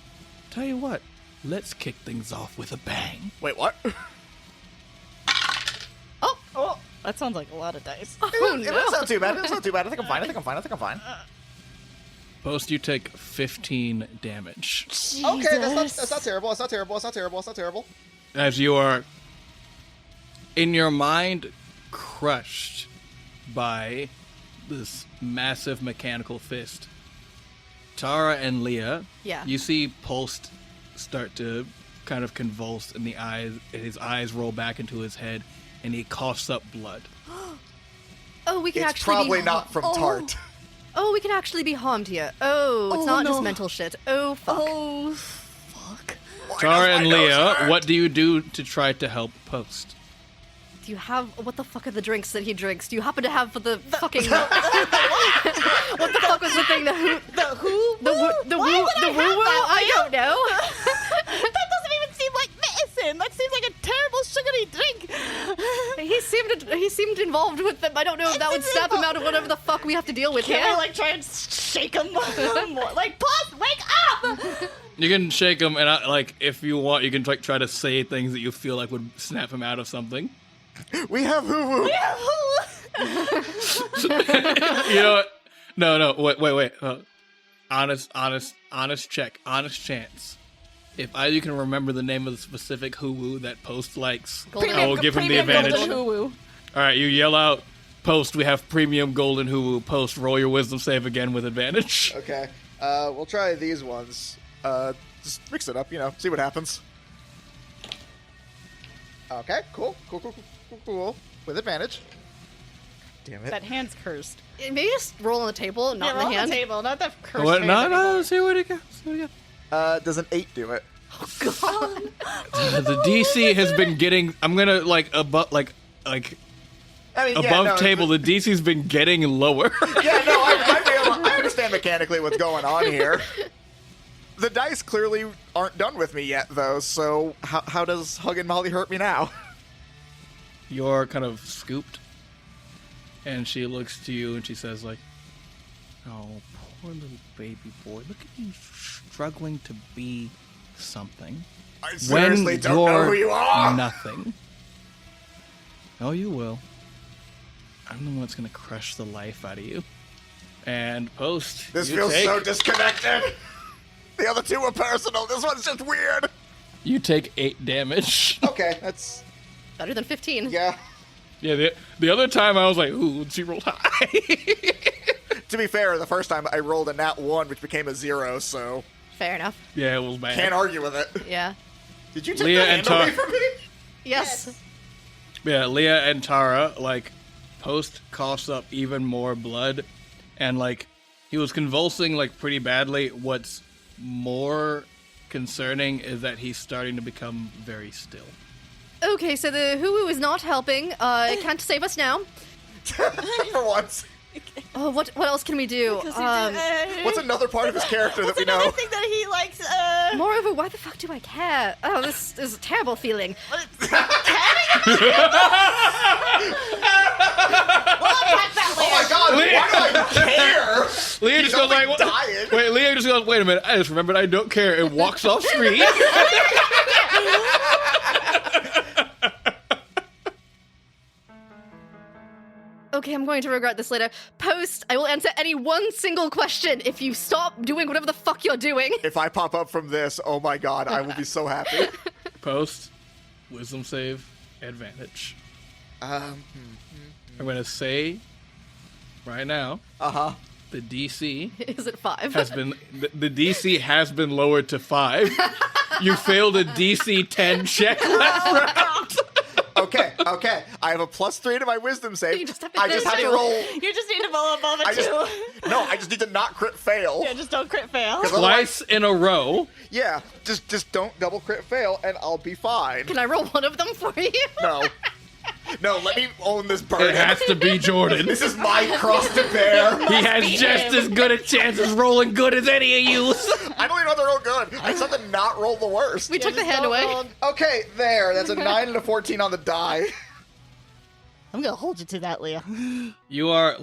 tell you what, let's kick things off with a bang." Wait, what? Oh, that sounds like a lot of dice. It's not too bad. It's not too bad. I think I'm fine. Post, you take 15 damage. Okay, that's not terrible. It's not terrible. As you are, in your mind, crushed by this massive mechanical fist. Tara and Leah, Yeah. you see Post start to kind of convulse in the eyes, and his eyes roll back into his head, and he coughs up blood. Oh, we can It's actually probably be not from Tart. Oh, we can actually be harmed here. Oh, it's not just no. mental shit. Oh, fuck. Oh, fuck. Tara and Leah, what do you do to try to help Post? Do you have... What the fuck are the drinks that he drinks? Do you happen to have for the fucking... what the fuck was the thing? The who? The who? The woo? The Why woo? would The I woo? have that, I don't know. That doesn't even seem like medicine. That seems like a terrible sugary drink. He seemed involved with them. I don't know if that would snap him out of whatever the fuck we have to deal with Can here. I, like, try and shake him more? Like, Post, wake up! You can shake him, and if you want, you can try to say things that you feel like would snap him out of something. We have hoo-woo. You know what? No, wait. Honest check. Honest chance. If either you can remember the name of the specific hoo-woo that Post likes, I will give him the advantage. Hoo-woo. Alright, you yell out, "Post, we have premium golden hoo-woo." Post, roll your wisdom save again with advantage. Okay. We'll try these ones. Just mix it up, see what happens. Okay, cool. With advantage. Damn it. That hand's cursed. Maybe just roll on the table, not Yeah, in roll the on hand. the table, not the cursed What? hand No, anymore. see what he got. Does an 8 do it? The DC has been getting. I'm gonna above table. The DC's been getting lower. Yeah, no, I understand mechanically what's going on here. The dice clearly aren't done with me yet, though, so how does Huggin' Molly hurt me now? You're kind of scooped, and she looks to you and she says, "Oh, poor little baby boy. Look at you struggling to be something. I seriously don't know you're who you are! nothing. Oh, you will. I'm the one that's gonna crush the life out of you." And Post, This you feels take, so disconnected! The other two were personal, this one's just weird! You take 8 damage. Okay, that's... Better than 15. yeah. Yeah, the other time I was like, "Ooh, she rolled high." To be fair, the first time I rolled a nat 1, which became a 0, so... Fair enough. Yeah, it was bad. Can't argue with it. Yeah. Did you take Leah that and hand away Tar- from me? Yes. Yeah, Leah and Tara, Post coughs up even more blood, and, He was convulsing like pretty badly. What's more concerning is that he's starting to become very still. Okay, so the Hoo-Woo is not helping. Can't save us now. For once. Oh, what else can we do? What's another part of his character that we know? Another thing that he likes, Moreover, why the fuck do I care? Oh, this is a terrible feeling. Oh my god, why do I care? Leah just goes like, dying. wait, Leah just goes, wait a minute, I just remembered I don't care, and walks off screen. Okay, I'm going to regret this later. Post, I will answer any one single question if you stop doing whatever the fuck you're doing. If I pop up from this, oh my god, I will be so happy. Post, wisdom save, advantage. I'm going to say right now, the DC Is it 5? has been, the DC has been lowered to 5. You failed a DC 10 check last round. Okay. I have a +3 to my wisdom save. You just have to I just have to do. roll. you just need to roll above a 2. I just need to not crit fail. Yeah, just don't crit fail. Twice in a row. Yeah, just don't double crit fail and I'll be fine. Can I roll one of them for you? No, let me own this burden. It has to be Jordan. This is my cross to bear. He has just as good a chance as rolling good as any of you. I don't even know if they're roll good. I just have to not roll the worst. We took the hand away. Okay, there. That's a 9 and a 14 on the die. I'm gonna hold you to that, Leah. You are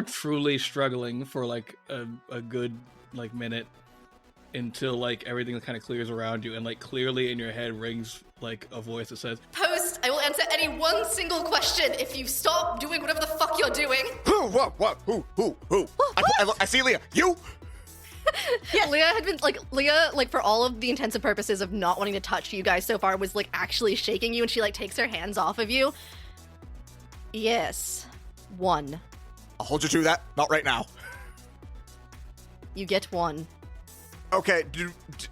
truly struggling for like a good like minute until like everything kind of clears around you and like clearly in your head rings like a voice that says, Post, I will answer any one single question if you stop doing whatever the fuck you're doing. Who? What? Who? I see Leah. You? Leah had been Leah, for all of the intents and purposes of not wanting to touch you guys so far, was like actually shaking you, and she like takes her hands off of you. Yes. 1. I'll hold you to that. Not right now. You get 1. Okay,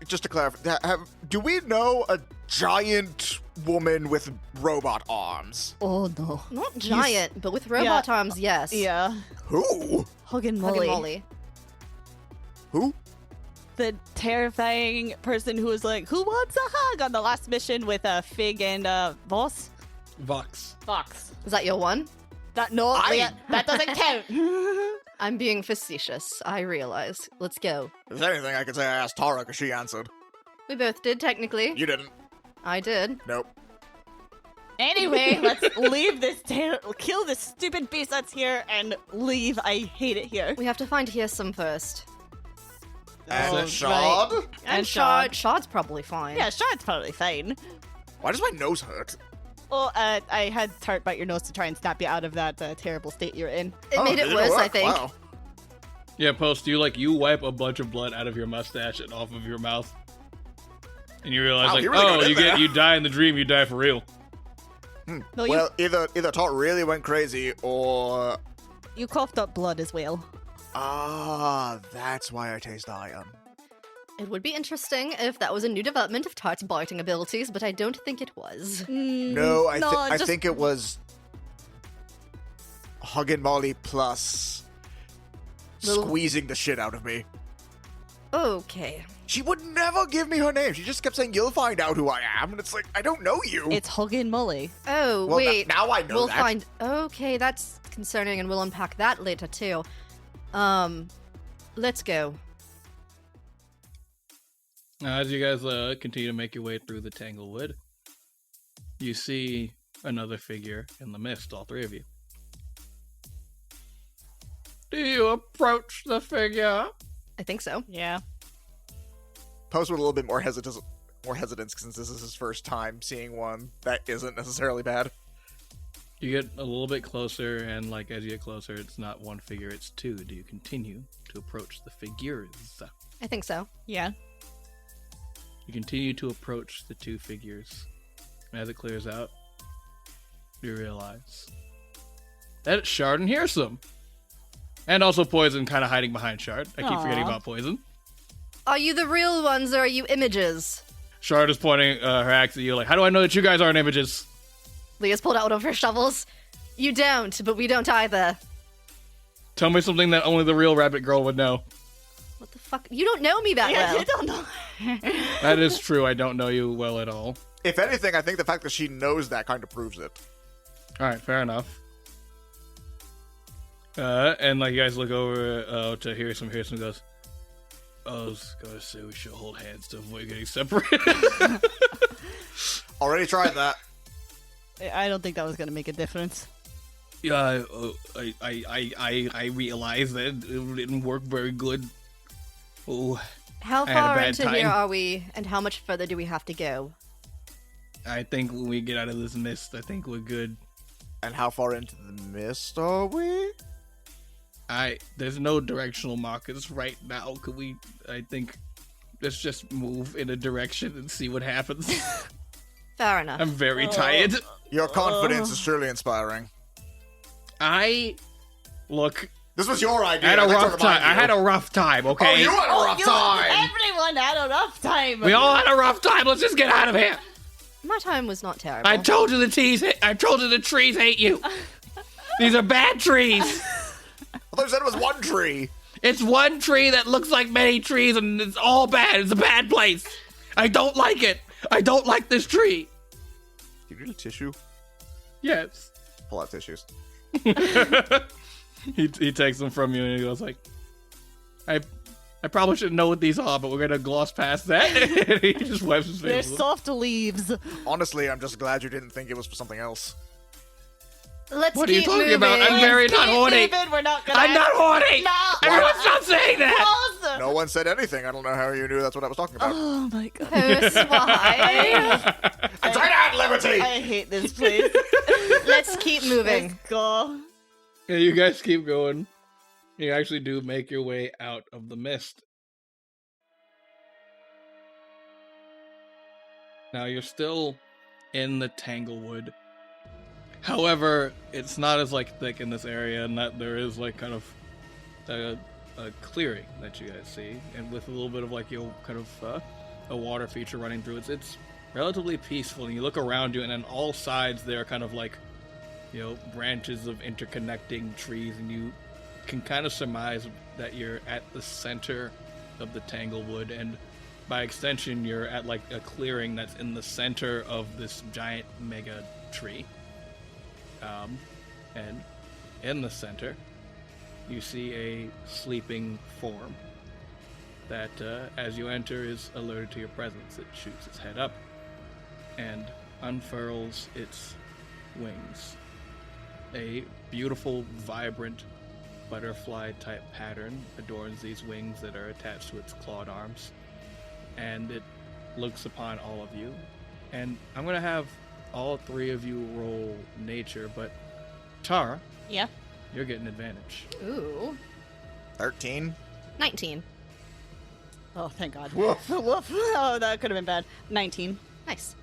just to clarify, do we know a giant woman with robot arms? Oh no. Not giant, but with robot arms, yes. Yeah. Who? Huggin' Hug Molly. and Molly. Who? The terrifying person who was like, who wants a hug on the last mission with Fig and Voss? Vox. Fox. Is that your 1? Leah, that doesn't count. I'm being facetious. I realize. Let's go. If there's anything, I could say I asked Tara because she answered. We both did, technically. You didn't. I did. Nope. Anyway, let's leave this kill this stupid beast that's here and leave. I hate it here. We have to find Hearsome first. And Shard? Right. And Shard. Shard's probably fine. Yeah, Shard's probably fine. Why does my nose hurt? Well, I had Tart bite your nose to try and snap you out of that terrible state you're in. It made it did worse, work? I think. Wow. Yeah, Post, you wipe a bunch of blood out of your mustache and off of your mouth. And you realize, Wow, like, you really got in there. you die in the dream, you die for real. No, Well, either Tart really went crazy or... you coughed up blood as well. That's why I taste iron. It would be interesting if that was a new development of Tart's biting abilities, but I don't think it was. No, I just- think it was Huggin' Molly plus squeezing the shit out of me. Okay. She would never give me her name. She just kept saying, "You'll find out who I am," and it's like, I don't know you. It's Huggin' Molly. Oh, Well, wait. now I know we'll that. find. Okay, that's concerning, and we'll unpack that later, too. Let's go. As you guys continue to make your way through the Tanglewood, you see another figure in the mist, all 3 of you. Do you approach the figure? I think so. Yeah. Post with a little bit more hesitance since this is his first time seeing one that isn't necessarily bad. You get a little bit closer, and like as you get closer, it's not 1 figure, it's 2. Do you continue to approach the figures? I think so. Yeah. You continue to approach the 2 figures. And as it clears out, you realize that it's Shard and Hearsome. And also Poison kind of hiding behind Shard. I keep forgetting Aw. about Poison. Are you the real ones, or are you images? Shard is pointing her axe at you like, how do I know that you guys aren't images? Leah's pulled out one of her shovels. You don't, but we don't either. Tell me something that only the real rabbit girl would know. What the fuck? You don't know me that Yeah, well. you don't know. That is true. I don't know you well at all. If anything, I think the fact that she knows that kind of proves it. All right, fair enough. And like you guys look over to Harrison. Harrison goes, I was gonna say we should hold hands to avoid getting separated. Already tried that. I don't think that was going to make a difference. Yeah, I realized that it didn't work very good. Oh, How I had a far bad into here time. are we, and how much further do we have to go? I think when we get out of this mist, I think we're good. And how far into the mist are we? There's no directional markers right now. I think, let's just move in a direction and see what happens. Fair enough. I'm very tired. Your confidence is truly inspiring. Look, This was your idea. I had a I'd like to rough time. remind I you. had a rough time, okay? Oh, you had a rough time! Everyone had a rough time. We all had a rough time. Let's just get out of here. My time was not terrible. I told you the trees hate you. These are bad trees. I thought you said it was one tree. It's one tree that looks like many trees, and it's all bad. It's a bad place. I don't like it. I don't like this tree. Do you need a tissue? Yes. Pull out tissues. He takes them from you and he goes like, I probably shouldn't know what these are, but we're gonna gloss past that. And he just wipes his They're face. soft leaves. Honestly, I'm just glad you didn't think it was for something else. Let's What are you keep talking moving. about? I'm very not horny. We're not gonna. I'm not horny. No. Everyone stop saying that. Closer. No one said anything. I don't know how you knew that's what I was talking about. Oh my god. Who's why? I'm trying to have liberty! I hate this place. Let's keep moving. Let's go. Yeah, you guys keep going. You actually do make your way out of the mist. Now you're still in the Tanglewood. However, it's not as thick in this area, and that there is kind of a clearing that you guys see, and with a little bit of a water feature running through it. It's relatively peaceful, and you look around you, and on all sides there are kind of branches of interconnecting trees, and you can kind of surmise that you're at the center of the Tanglewood, and by extension you're at a clearing that's in the center of this giant mega tree. And in the center you see a sleeping form that as you enter is alerted to your presence. It shoots its head up and unfurls its wings. A beautiful, vibrant butterfly-type pattern adorns these wings that are attached to its clawed arms, and it looks upon all of you. And I'm going to have all three of you roll nature, but Tara, Yeah. you're getting advantage. Ooh. 13? 19. Oh, thank God. Woof. Woof. Oh, that could have been bad. 19. Nice.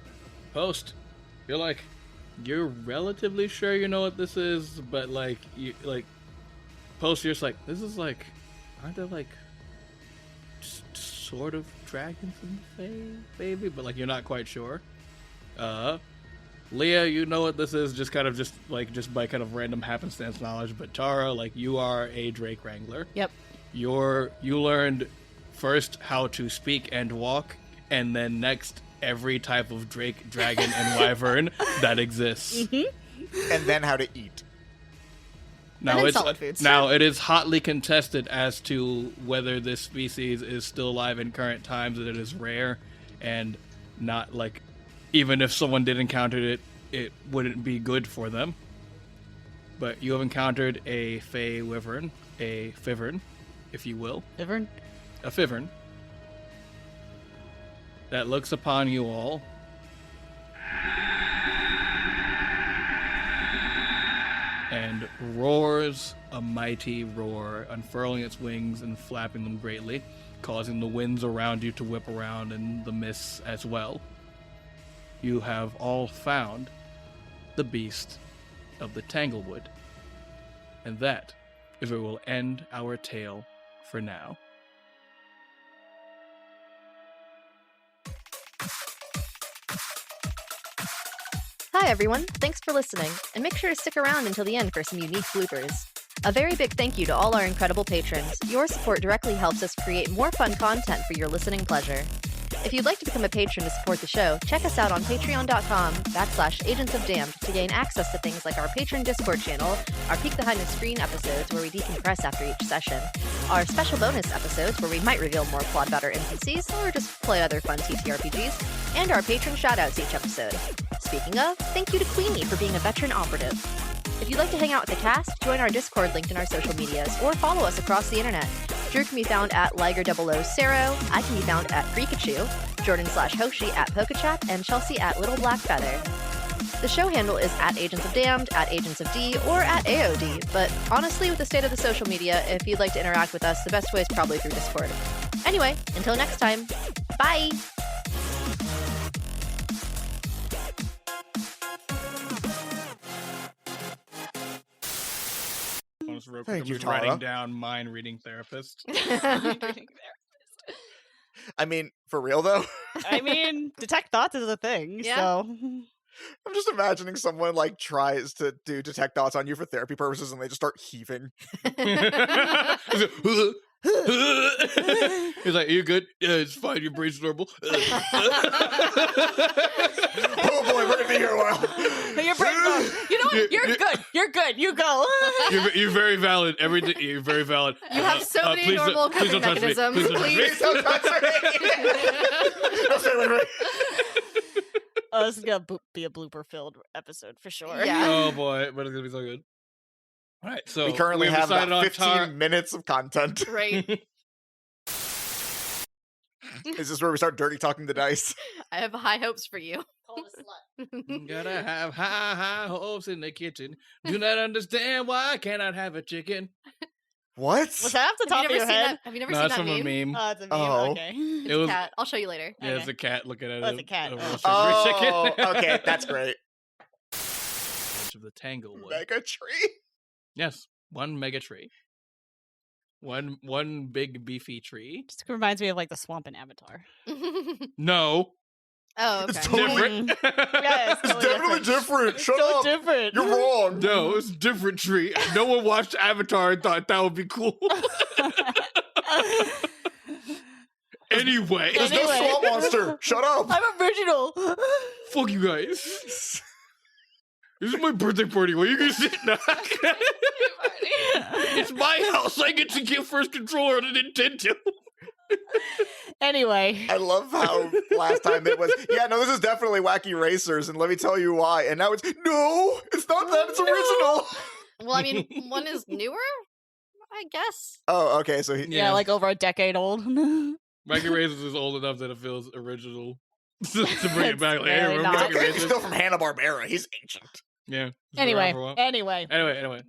Post, you're relatively sure you know what this is, but Post, you're just this is aren't there sort of dragons in the Fae, baby? But you're not quite sure. Leah, you know what this is, just by kind of random happenstance knowledge. But Tara, you are a Drake Wrangler. Yep. You learned first how to speak and walk, and then next every type of drake, dragon, and wyvern that exists. Mm-hmm. And then how to eat. then solid foods. Now it is hotly contested as to whether this species is still alive in current times, that it is rare and not even if someone did encounter it, it wouldn't be good for them. But you have encountered a Fey wyvern, a Fivern, if you will. Ivern? A Fivern that looks upon you all and roars a mighty roar, unfurling its wings and flapping them greatly, causing the winds around you to whip around and the mists as well. You have all found the beast of the Tanglewood, and that is where we'll end our tale for now. Hi, everyone. Thanks for listening, and make sure to stick around until the end for some unique bloopers. A very big thank you to all our incredible patrons. Your support directly helps us create more fun content for your listening pleasure. If you'd like to become a patron to support the show, check us out on patreon.com/agentsofdamned to gain access to things like our patron Discord channel, our peek behind the screen episodes where we decompress after each session, our special bonus episodes where we might reveal more plot about our NPCs or just play other fun TTRPGs, and our patron shoutouts each episode. Speaking of, thank you to Queenie for being a veteran operative. If you'd like to hang out with the cast, join our Discord linked in our social medias, or follow us across the internet. Drew can be found at Liger000, I can be found at Freakachu, Jordan/Hoshi at Pokechat, and Chelsea at Little Black Feather. The show handle is at Agents of Damned, at Agents of D, or at AOD, but honestly, with the state of the social media, if you'd like to interact with us, the best way is probably through Discord. Anyway, until next time, bye! Thank you, I'm just Tara. writing down mind reading therapist. I mean, for real though? I mean, detect thoughts is a thing, Yeah. so... I'm just imagining someone like tries to do detect thoughts on you for therapy purposes and they just start heaving. He's like, "You good? Yeah, it's fine. Your brain's normal." Oh boy, we're gonna be here a while. Your brain goes, you know what? You're good. You're good. You go. You're very valid. Everything. You're very valid. You have so many please normal please coping don't touch me. mechanisms. Please don't touch me. Please don't touch me. Don't stay away from me. Oh, this is gonna be a blooper-filled episode for sure. Yeah. Oh boy, but it's gonna be so good. All right, so We currently we've have decided about on 15 minutes of content. Right. Is this where we start dirty talking the dice? I have high hopes for you. Gotta have high hopes in the kitchen. Do not understand why I cannot have a chicken. What? Was that off the top of your head? Have you never No, seen that's that from a meme? meme. Oh, it's a meme. Oh. Okay. It's It was- a cat. I'll show you later. Yeah, it's Okay. a cat looking at That's a cat. over Oh. a rotisserie chicken. Okay, that's great. Branch of the Tanglewood. Mega tree. Yes, one mega tree. One big beefy tree. Just reminds me of like the swamp in Avatar. No, Oh, It's okay. totally- different. Yeah, It's definitely different. Shut so up. different. You're wrong. No, it's a different tree. No one watched Avatar and thought that would be cool. Anyway, There's no Anyway. swamp monster. Shut up. I'm original. fuck you guys. This is my birthday party. Where you gonna sit now? It's my house. I get to get first controller on a Nintendo. Anyway, I love how last time it was, yeah, no, this is definitely Wacky Racers, and let me tell you why. And now it's, no, it's not that, it's original. Well, I mean, one is newer, I guess. Oh, okay, so he, yeah, like over a decade old. Wacky Races is old enough that it feels original. to bring it It's back. Like, very hey, remember not. Wacky okay, he's Races? still from Hanna-Barbera. He's ancient. Yeah. he's been around Anyway, for a while. anyway. Anyway.